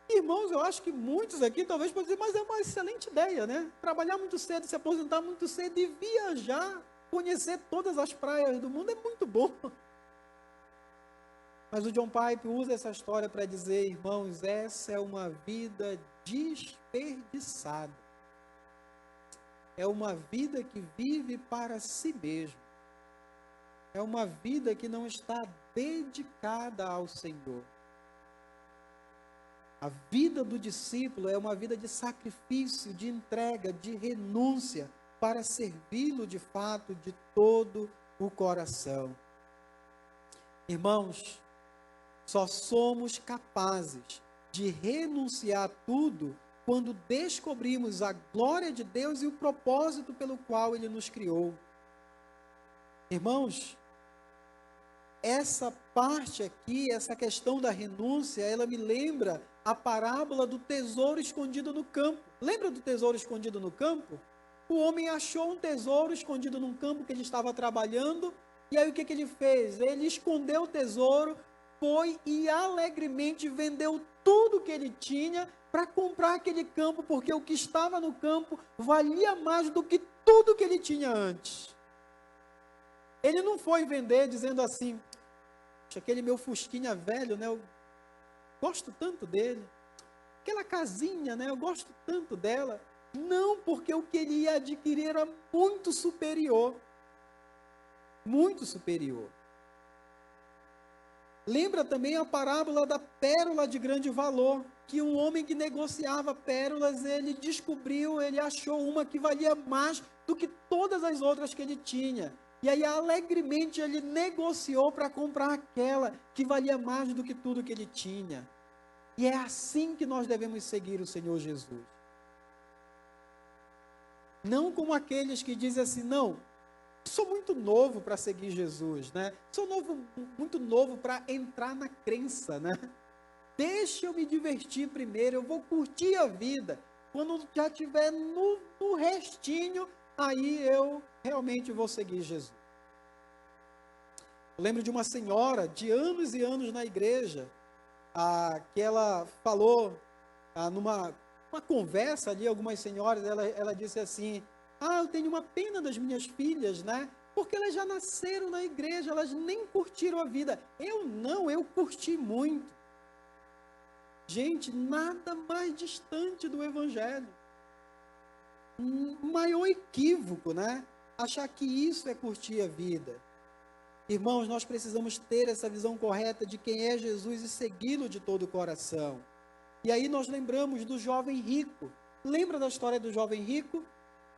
Irmãos, eu acho que muitos aqui talvez possam dizer, mas é uma excelente ideia, né? Trabalhar muito cedo, se aposentar muito cedo e viajar, conhecer todas as praias do mundo é muito bom. Mas o John Piper usa essa história para dizer, irmãos, essa é uma vida desperdiçada. É uma vida que vive para si mesmo. É uma vida que não está dedicada ao Senhor. A vida do discípulo é uma vida de sacrifício, de entrega, de renúncia, para servi-lo de fato de todo o coração. Irmãos, só somos capazes de renunciar a tudo quando descobrimos a glória de Deus e o propósito pelo qual Ele nos criou. Irmãos, essa parte aqui, essa questão da renúncia, ela me lembra a parábola do tesouro escondido no campo. Lembra do tesouro escondido no campo? O homem achou um tesouro escondido num campo que ele estava trabalhando, e aí o que ele fez? Ele escondeu o tesouro, foi e alegremente vendeu tudo que ele tinha para comprar aquele campo, porque o que estava no campo valia mais do que tudo que ele tinha antes. Ele não foi vender dizendo assim, aquele meu fusquinha velho, né? Eu gosto tanto dele. aquela casinha, né? Eu gosto tanto dela. Não, porque o que ele ia adquirir era muito superior. Muito superior. Lembra também a parábola da pérola de grande valor, que um homem que negociava pérolas, ele descobriu, ele achou uma que valia mais do que todas as outras que ele tinha. E aí, alegremente, ele negociou para comprar aquela que valia mais do que tudo que ele tinha. E é assim que nós devemos seguir o Senhor Jesus. Não como aqueles que dizem assim, não, sou muito novo para seguir Jesus, né? Sou muito novo para entrar na crença, né? Deixa eu me divertir primeiro, eu vou curtir a vida. Quando já estiver no restinho, aí eu realmente vou seguir Jesus. Eu lembro de uma senhora de anos e anos na igreja, que ela falou numa uma conversa ali, algumas senhoras, ela disse assim, eu tenho uma pena das minhas filhas, né? Porque elas já nasceram na igreja, elas nem curtiram a vida. Eu não, eu curti muito. Gente, nada mais distante do evangelho. Um maior equívoco, né? Achar que isso é curtir a vida. Irmãos, nós precisamos ter essa visão correta de quem é Jesus e segui-lo de todo o coração. E aí nós lembramos do jovem rico. Lembra da história do jovem rico?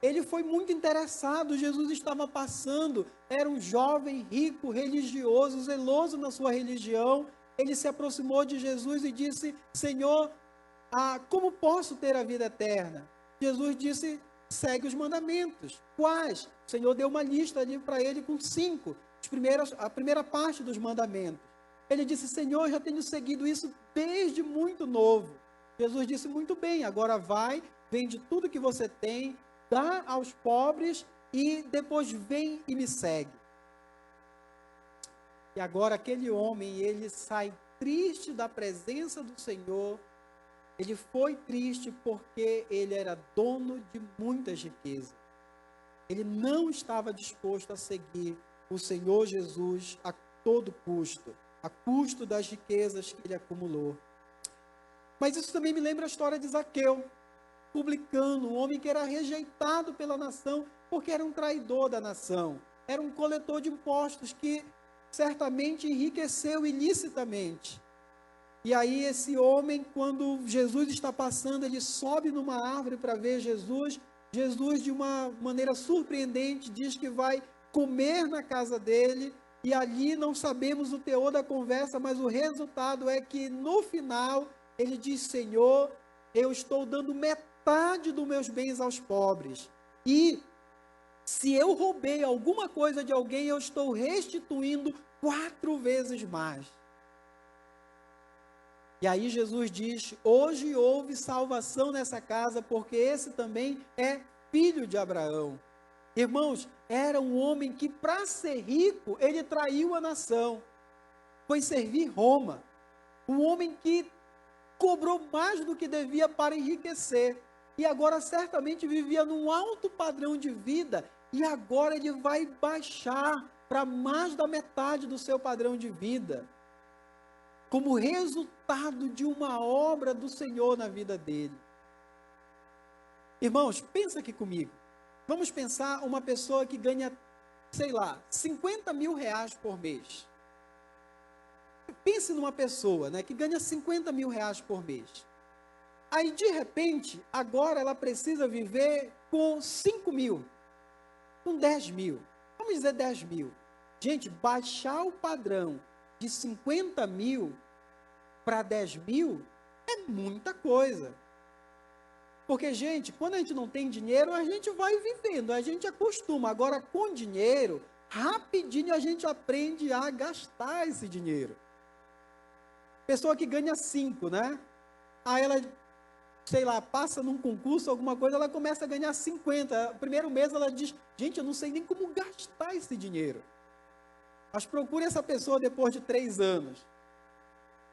Ele foi muito interessado, Jesus estava passando, era um jovem rico, religioso, zeloso na sua religião. Ele se aproximou de Jesus e disse, Senhor, como posso ter a vida eterna? Jesus disse, segue os mandamentos. Quais? O Senhor deu uma lista ali para ele com 5, a primeira parte dos mandamentos. Ele disse, Senhor, já tenho seguido isso desde muito novo. Jesus disse, muito bem, agora vai, vende tudo que você tem, dá aos pobres e depois vem e me segue. E agora aquele homem, ele sai triste da presença do Senhor. Ele foi triste porque ele era dono de muitas riquezas. Ele não estava disposto a seguir o Senhor Jesus a todo custo, a custo das riquezas que ele acumulou. Mas isso também me lembra a história de Zaqueu, publicano, um homem que era rejeitado pela nação porque era um traidor da nação, era um coletor de impostos que certamente enriqueceu ilicitamente. E aí esse homem, quando Jesus está passando, ele sobe numa árvore para ver Jesus. Jesus, de uma maneira surpreendente, diz que vai comer na casa dele. E ali não sabemos o teor da conversa, mas o resultado é que no final ele diz, Senhor, eu estou dando metade dos meus bens aos pobres. E se eu roubei alguma coisa de alguém, eu estou restituindo 4 vezes mais. E aí Jesus diz, hoje houve salvação nessa casa, porque esse também é filho de Abraão. Irmãos, era um homem que para ser rico, ele traiu a nação. Foi servir Roma. Um homem que cobrou mais do que devia para enriquecer. E agora certamente vivia num alto padrão de vida, e agora ele vai baixar para mais da metade do seu padrão de vida, como resultado de uma obra do Senhor na vida dele. Irmãos, pensa aqui comigo. Vamos pensar uma pessoa que ganha, sei lá, 50 mil reais por mês. Pense numa pessoa, né, que ganha 50 mil reais por mês. Aí, de repente, agora ela precisa viver com 5 mil, com 10 mil. Vamos dizer 10 mil. Gente, baixar o padrão de 50 mil para 10 mil é muita coisa. Porque, gente, quando a gente não tem dinheiro, a gente vai vivendo, a gente acostuma. Agora, com dinheiro, rapidinho a gente aprende a gastar esse dinheiro. Pessoa que ganha 5, né? Aí ela, sei lá, passa num concurso, alguma coisa, ela começa a ganhar 50. Primeiro mês ela diz, gente, eu não sei nem como gastar esse dinheiro. Mas procure essa pessoa depois de 3 anos.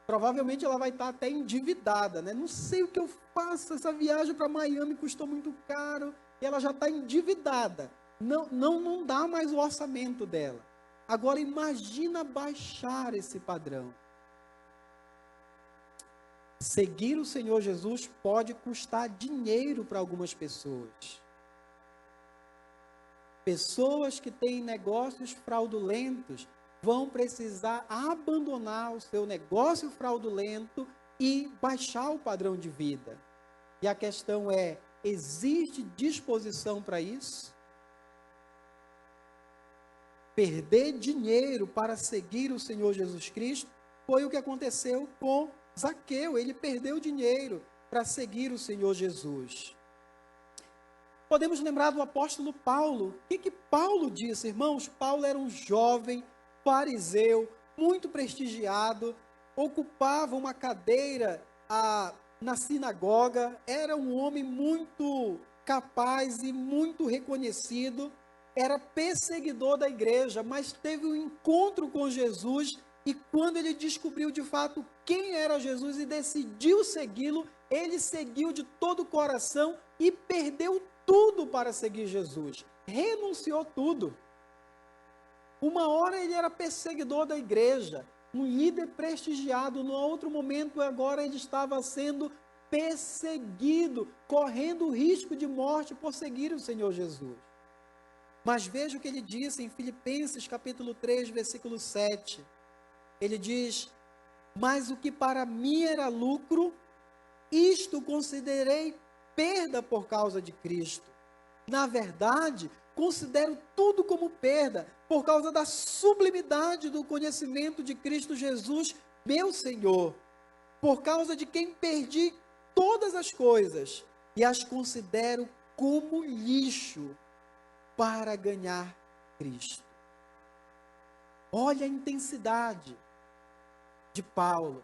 Provavelmente ela vai estar até endividada, né? Não sei o que eu faço, essa viagem para Miami custou muito caro, e ela já está endividada. Não dá mais o orçamento dela. Agora imagina baixar esse padrão. Seguir o Senhor Jesus pode custar dinheiro para algumas pessoas. Pessoas que têm negócios fraudulentos vão precisar abandonar o seu negócio fraudulento e baixar o padrão de vida. E a questão é, existe disposição para isso? Perder dinheiro para seguir o Senhor Jesus Cristo foi o que aconteceu com Zaqueu. Ele perdeu dinheiro para seguir o Senhor Jesus. Podemos lembrar do apóstolo Paulo. O que Paulo disse, irmãos? Paulo era um jovem fariseu, muito prestigiado, ocupava uma cadeira na sinagoga, era um homem muito capaz e muito reconhecido, era perseguidor da igreja, mas teve um encontro com Jesus, e quando ele descobriu de fato quem era Jesus e decidiu segui-lo, ele seguiu de todo o coração e perdeu tudo para seguir Jesus, renunciou tudo. Uma hora ele era perseguidor da igreja, um líder prestigiado, no outro momento agora ele estava sendo perseguido, correndo o risco de morte por seguir o Senhor Jesus. Mas veja o que ele disse em Filipenses capítulo 3, versículo 7. Ele diz: mas o que para mim era lucro, isto considerei perda por causa de Cristo. Na verdade, considero tudo como perda, por causa da sublimidade do conhecimento de Cristo Jesus, meu Senhor, por causa de quem perdi todas as coisas, e as considero como lixo, para ganhar Cristo. Olha a intensidade de Paulo.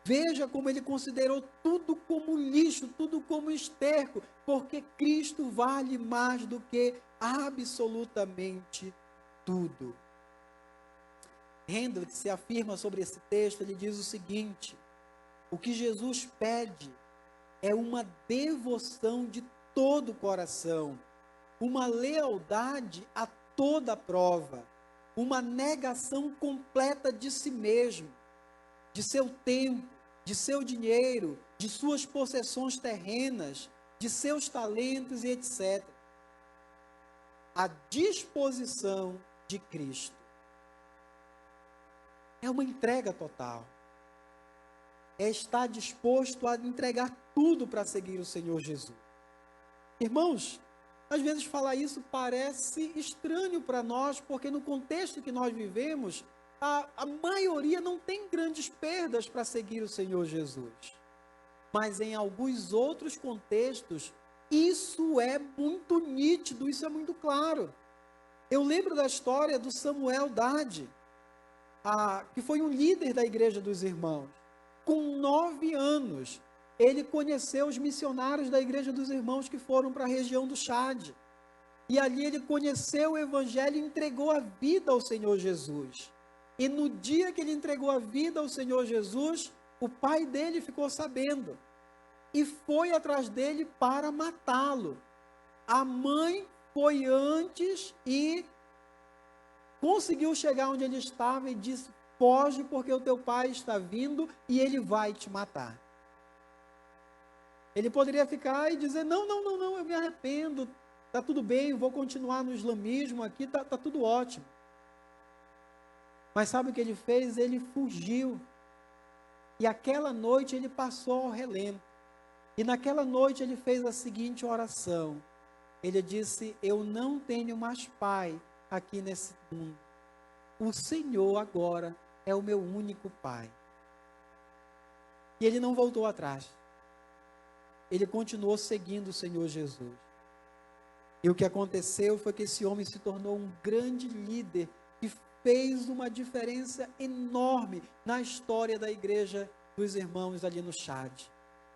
Veja como ele considerou tudo como lixo, tudo como esterco, porque Cristo vale mais do que absolutamente tudo. Hendricks se afirma sobre esse texto, ele diz o seguinte: o que Jesus pede é uma devoção de todo o coração, uma lealdade a toda prova, uma negação completa de si mesmo, de seu tempo, de seu dinheiro, de suas possessões terrenas, de seus talentos e etc. A disposição de Cristo é uma entrega total. É estar disposto a entregar tudo para seguir o Senhor Jesus. Irmãos, às vezes falar isso parece estranho para nós, porque no contexto que nós vivemos, a maioria não tem grandes perdas para seguir o Senhor Jesus. Mas em alguns outros contextos, isso é muito nítido, isso é muito claro. Eu lembro da história do Samuel Dade, que foi um líder da Igreja dos Irmãos. Com 9 anos, ele conheceu os missionários da Igreja dos Irmãos que foram para a região do Chad. E ali ele conheceu o Evangelho e entregou a vida ao Senhor Jesus. E no dia que ele entregou a vida ao Senhor Jesus, o pai dele ficou sabendo e foi atrás dele para matá-lo. A mãe foi antes e conseguiu chegar onde ele estava e disse: foge, porque o teu pai está vindo e ele vai te matar. Ele poderia ficar e dizer: não, eu me arrependo, está tudo bem, vou continuar no islamismo aqui, está tudo ótimo. Mas sabe o que ele fez? Ele fugiu. E aquela noite ele passou ao relento. E naquela noite ele fez a seguinte oração. Ele disse: eu não tenho mais pai aqui nesse mundo. O Senhor agora é o meu único pai. E ele não voltou atrás. Ele continuou seguindo o Senhor Jesus. E o que aconteceu foi que esse homem se tornou um grande líder que fez uma diferença enorme na história da Igreja dos Irmãos ali no Chad.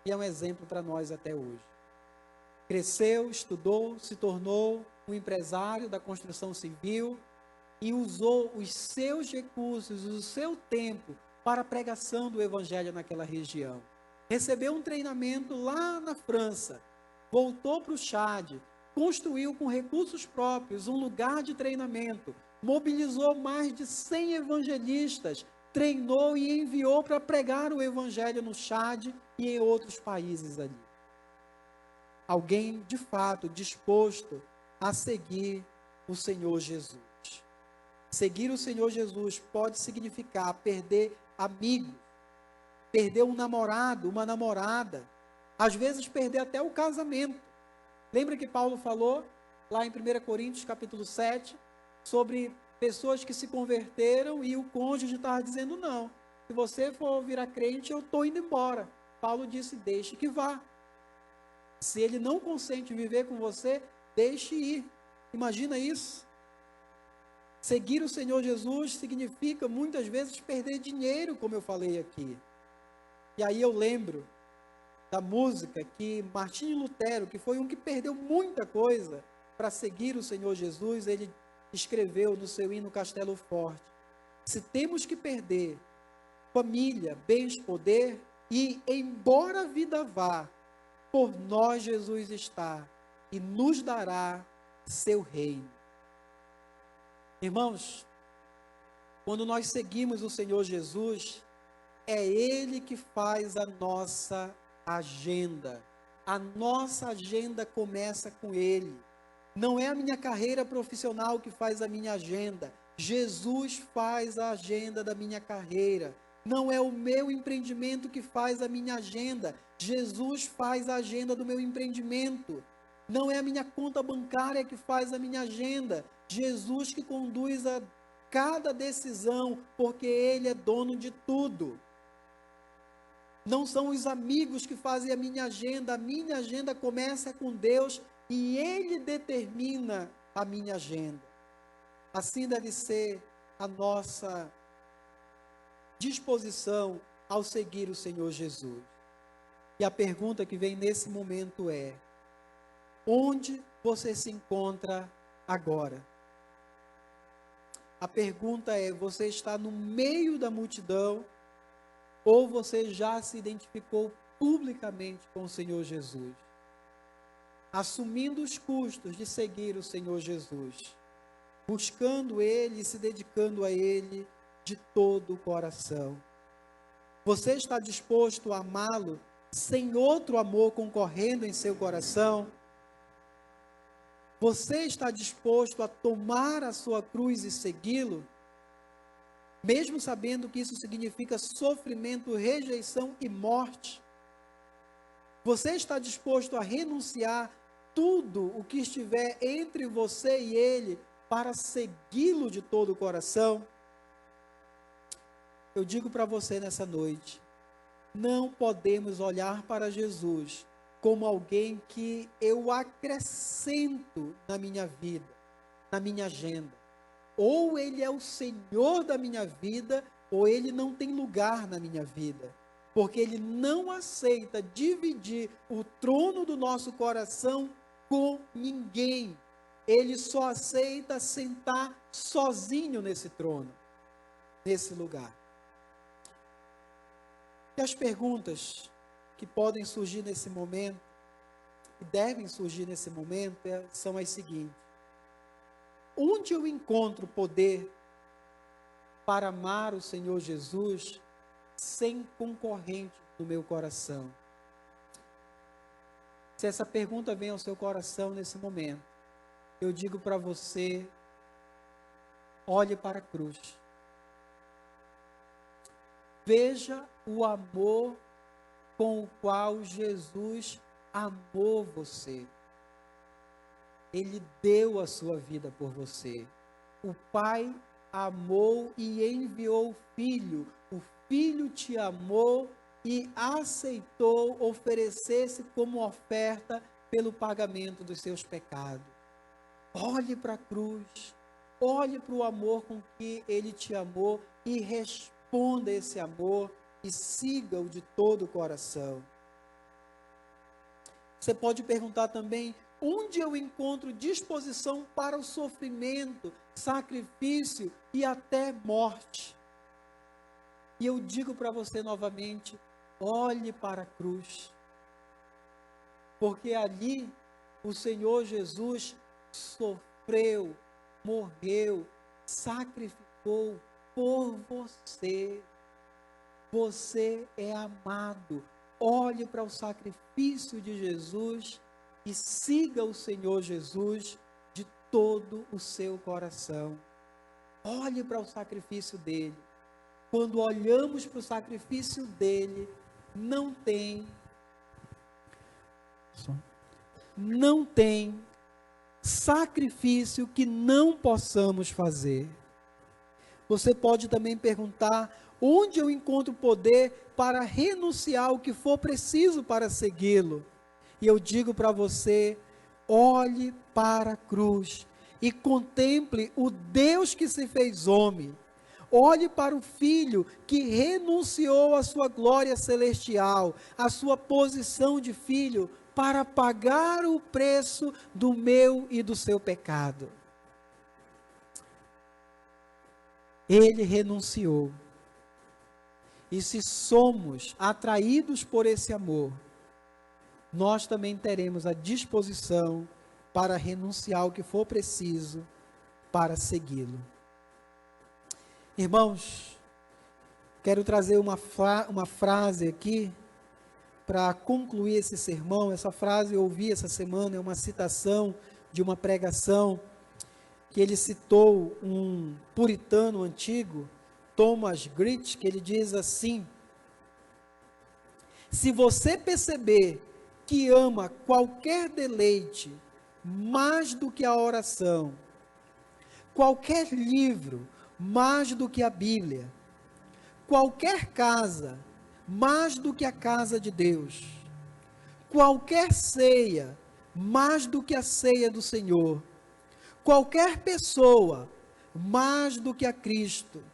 E é um exemplo para nós até hoje. Cresceu, estudou, se tornou um empresário da construção civil e usou os seus recursos, o seu tempo para a pregação do Evangelho naquela região. Recebeu um treinamento lá na França, voltou para o Chad, construiu com recursos próprios um lugar de treinamento, mobilizou mais de 100 evangelistas, treinou e enviou para pregar o evangelho no Chad e em outros países ali. Alguém, de fato, disposto a seguir o Senhor Jesus. Seguir o Senhor Jesus pode significar perder amigos, perder um namorado, uma namorada, às vezes perder até o casamento. Lembra que Paulo falou lá em 1 Coríntios capítulo 7, sobre pessoas que se converteram e o cônjuge estava dizendo não, se você for virar crente eu estou indo embora. Paulo disse, deixe que vá. Se ele não consente viver com você, deixe ir. Imagina isso. Seguir o Senhor Jesus significa muitas vezes perder dinheiro, como eu falei aqui. E aí eu lembro da música que Martinho Lutero, que foi um que perdeu muita coisa para seguir o Senhor Jesus, ele escreveu no seu hino Castelo Forte: se temos que perder família, bens, poder, e embora a vida vá, por nós Jesus está e nos dará seu reino. Irmãos, quando nós seguimos o Senhor Jesus, é Ele que faz a nossa agenda. A nossa agenda começa com Ele. Não é a minha carreira profissional que faz a minha agenda. Jesus faz a agenda da minha carreira. Não é o meu empreendimento que faz a minha agenda. Jesus faz a agenda do meu empreendimento. Não é a minha conta bancária que faz a minha agenda. Jesus que conduz a cada decisão, porque Ele é dono de tudo. Não são os amigos que fazem a minha agenda começa com Deus e Ele determina a minha agenda. Assim deve ser a nossa disposição ao seguir o Senhor Jesus. E a pergunta que vem nesse momento é: onde você se encontra agora? A pergunta é: você está no meio da multidão ou você já se identificou publicamente com o Senhor Jesus, assumindo os custos de seguir o Senhor Jesus, buscando Ele e se dedicando a Ele de todo o coração? Você está disposto a amá-lo sem outro amor concorrendo em seu coração? Você está disposto a tomar a sua cruz e segui-lo? Mesmo sabendo que isso significa sofrimento, rejeição e morte? Você está disposto a renunciar tudo o que estiver entre você e Ele para segui-lo de todo o coração? Eu digo para você nessa noite, não podemos olhar para Jesus como alguém que eu acrescento na minha vida, na minha agenda. Ou Ele é o Senhor da minha vida, ou Ele não tem lugar na minha vida. Porque Ele não aceita dividir o trono do nosso coração com ninguém. Ele só aceita sentar sozinho nesse trono, nesse lugar. E as perguntas que podem surgir nesse momento, e devem surgir nesse momento, são as seguintes: onde eu encontro poder para amar o Senhor Jesus sem concorrente no meu coração? Se essa pergunta vem ao seu coração nesse momento, eu digo para você, olhe para a cruz. Veja o amor com o qual Jesus amou você. Ele deu a sua vida por você. O Pai amou e enviou o Filho. O Filho te amou e aceitou oferecer-se como oferta pelo pagamento dos seus pecados. Olhe para a cruz. Olhe para o amor com que Ele te amou e responda esse amor e siga-o de todo o coração. Você pode perguntar também: onde eu encontro disposição para o sofrimento, sacrifício e até morte? E eu digo para você novamente, olhe para a cruz. Porque ali o Senhor Jesus sofreu, morreu, sacrificou por você. Você é amado. Olhe para o sacrifício de Jesus e siga o Senhor Jesus de todo o seu coração. Olhe para o sacrifício dele. Quando olhamos para o sacrifício dele, não tem sacrifício que não possamos fazer. Você pode também perguntar: onde eu encontro poder para renunciar ao que for preciso para segui-lo? E eu digo para você: olhe para a cruz e contemple o Deus que se fez homem. Olhe para o Filho que renunciou à sua glória celestial, à sua posição de filho, para pagar o preço do meu e do seu pecado. Ele renunciou. E se somos atraídos por esse amor, nós também teremos a disposição para renunciar ao que for preciso para segui-lo. Irmãos, quero trazer uma frase aqui para concluir esse sermão. Essa frase eu ouvi essa semana, é uma citação de uma pregação que ele citou um puritano antigo, Thomas Grit, que ele diz assim: se você perceber que ama qualquer deleite mais do que a oração, qualquer livro mais do que a Bíblia, qualquer casa mais do que a casa de Deus, qualquer ceia mais do que a ceia do Senhor, qualquer pessoa mais do que a Cristo,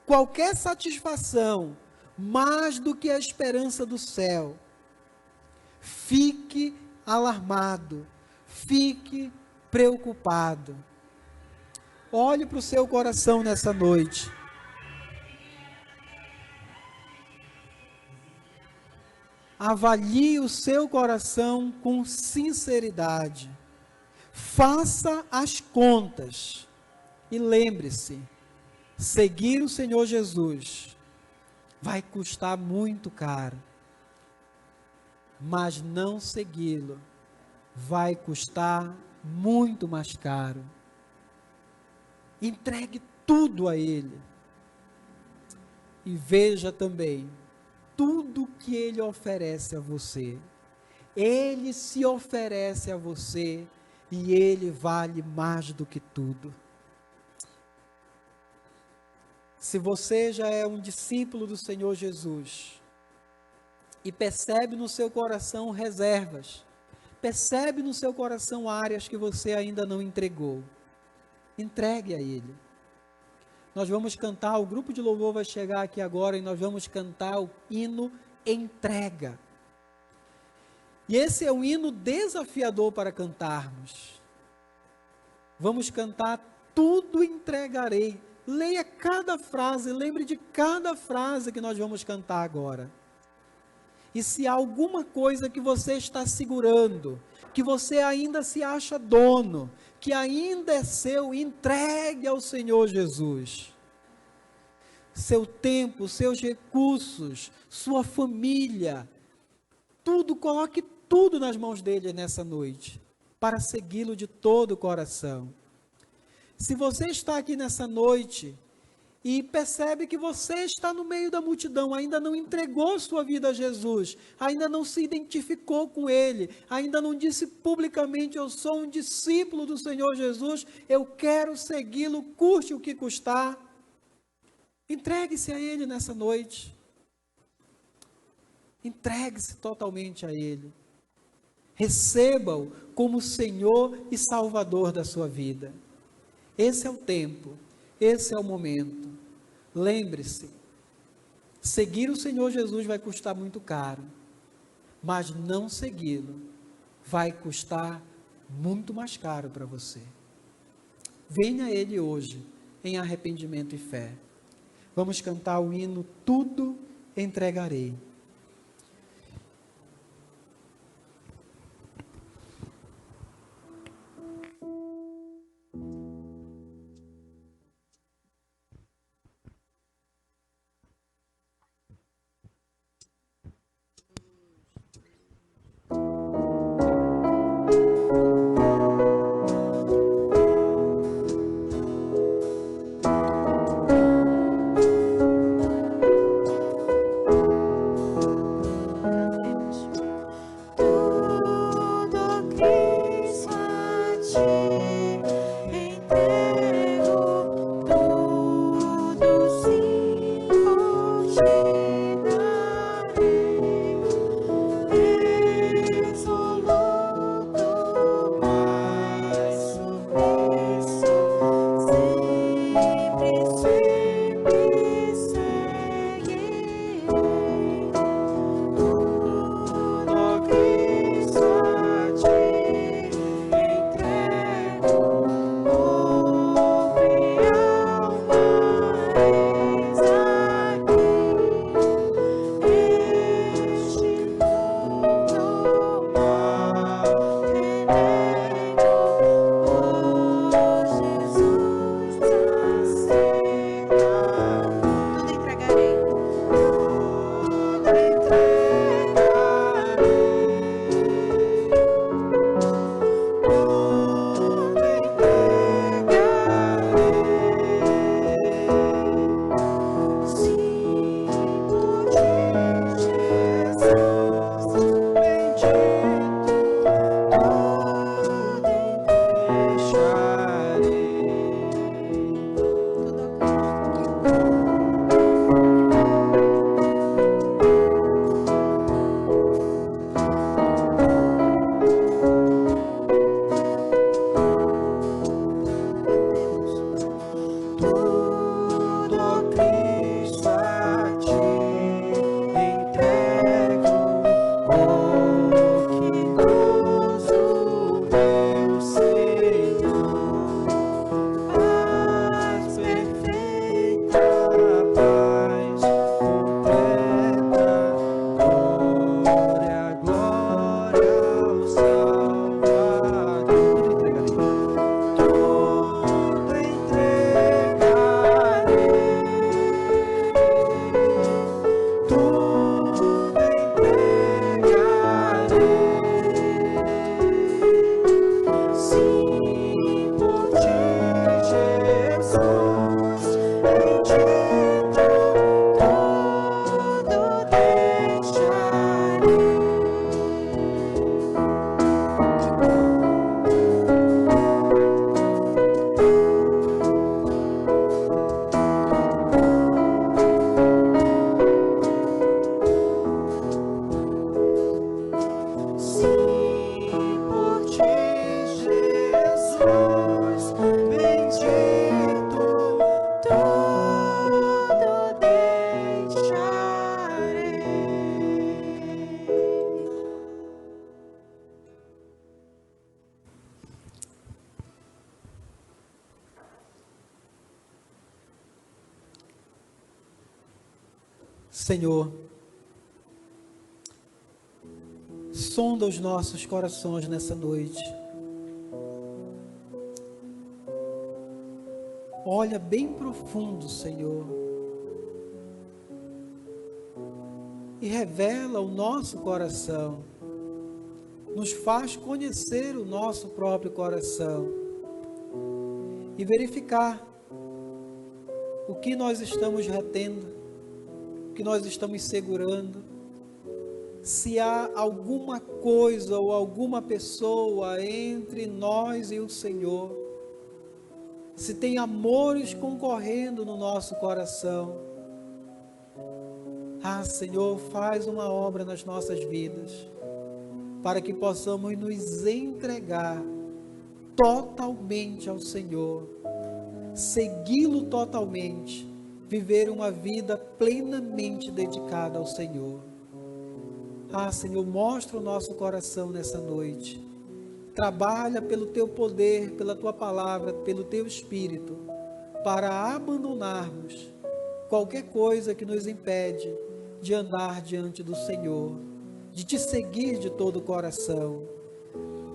qualquer satisfação mais do que a esperança do céu, fique alarmado, fique preocupado. Olhe para o seu coração nessa noite. Avalie o seu coração com sinceridade. Faça as contas. E lembre-se, seguir o Senhor Jesus vai custar muito caro. Mas não segui-lo vai custar muito mais caro. Entregue tudo a Ele. E veja também tudo que Ele oferece a você. Ele se oferece a você e Ele vale mais do que tudo. Se você já é um discípulo do Senhor Jesus e percebe no seu coração reservas, percebe no seu coração áreas que você ainda não entregou, entregue a Ele. Nós vamos cantar, o grupo de louvor vai chegar aqui agora e nós vamos cantar o hino Entrega. E esse é um hino desafiador para cantarmos. Vamos cantar Tudo Entregarei. Leia cada frase, lembre de cada frase que nós vamos cantar agora. E se há alguma coisa que você está segurando, que você ainda se acha dono, que ainda é seu, entregue ao Senhor Jesus. Seu tempo, seus recursos, sua família, tudo, coloque tudo nas mãos dele nessa noite, para segui-lo de todo o coração. Se você está aqui nessa noite e percebe que você está no meio da multidão, ainda não entregou sua vida a Jesus, ainda não se identificou com Ele, ainda não disse publicamente: eu sou um discípulo do Senhor Jesus, eu quero segui-lo, custe o que custar. Entregue-se a Ele nessa noite. Entregue-se totalmente a Ele. Receba-o como Senhor e Salvador da sua vida. Esse é o tempo, esse é o momento. Lembre-se, seguir o Senhor Jesus vai custar muito caro, mas não segui-lo vai custar muito mais caro para você. Venha a Ele hoje, em arrependimento e fé. Vamos cantar o hino Tudo Entregarei. Senhor, sonda os nossos corações nessa noite. Olha bem profundo, Senhor, e revela o nosso coração. Nos faz conhecer o nosso próprio coração e verificar o que nós estamos retendo, o que nós estamos segurando. Se há alguma coisa ou alguma pessoa entre nós e o Senhor, se tem amores concorrendo no nosso coração. Senhor, faz uma obra nas nossas vidas, para que possamos nos entregar totalmente ao Senhor, segui-lo totalmente, viver uma vida plenamente dedicada ao Senhor. Senhor, mostra o nosso coração nessa noite. Trabalha pelo Teu poder, pela Tua palavra, pelo Teu Espírito, para abandonarmos qualquer coisa que nos impede de andar diante do Senhor, de Te seguir de todo o coração.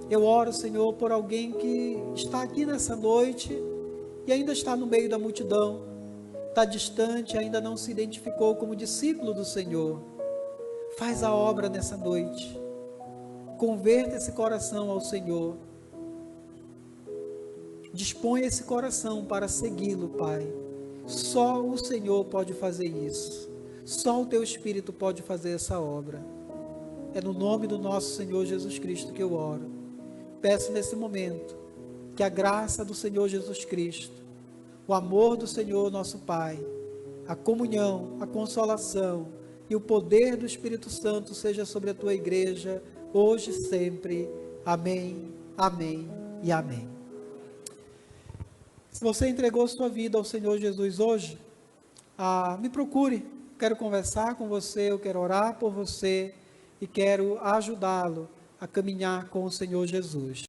Eu oro, Senhor, por alguém que está aqui nessa noite e ainda está no meio da multidão, está distante, ainda não se identificou como discípulo do Senhor. Faz a obra nessa noite. Converta esse coração ao Senhor. Dispõe esse coração para segui-lo, Pai. Só o Senhor pode fazer isso. Só o Teu Espírito pode fazer essa obra. É no nome do nosso Senhor Jesus Cristo que eu oro. Peço nesse momento que a graça do Senhor Jesus Cristo, o amor do Senhor nosso Pai, a comunhão, a consolação e o poder do Espírito Santo seja sobre a Tua igreja, hoje e sempre. Amém, amém e amém. Se você entregou sua vida ao Senhor Jesus hoje, me procure. Quero conversar com você, eu quero orar por você e quero ajudá-lo a caminhar com o Senhor Jesus.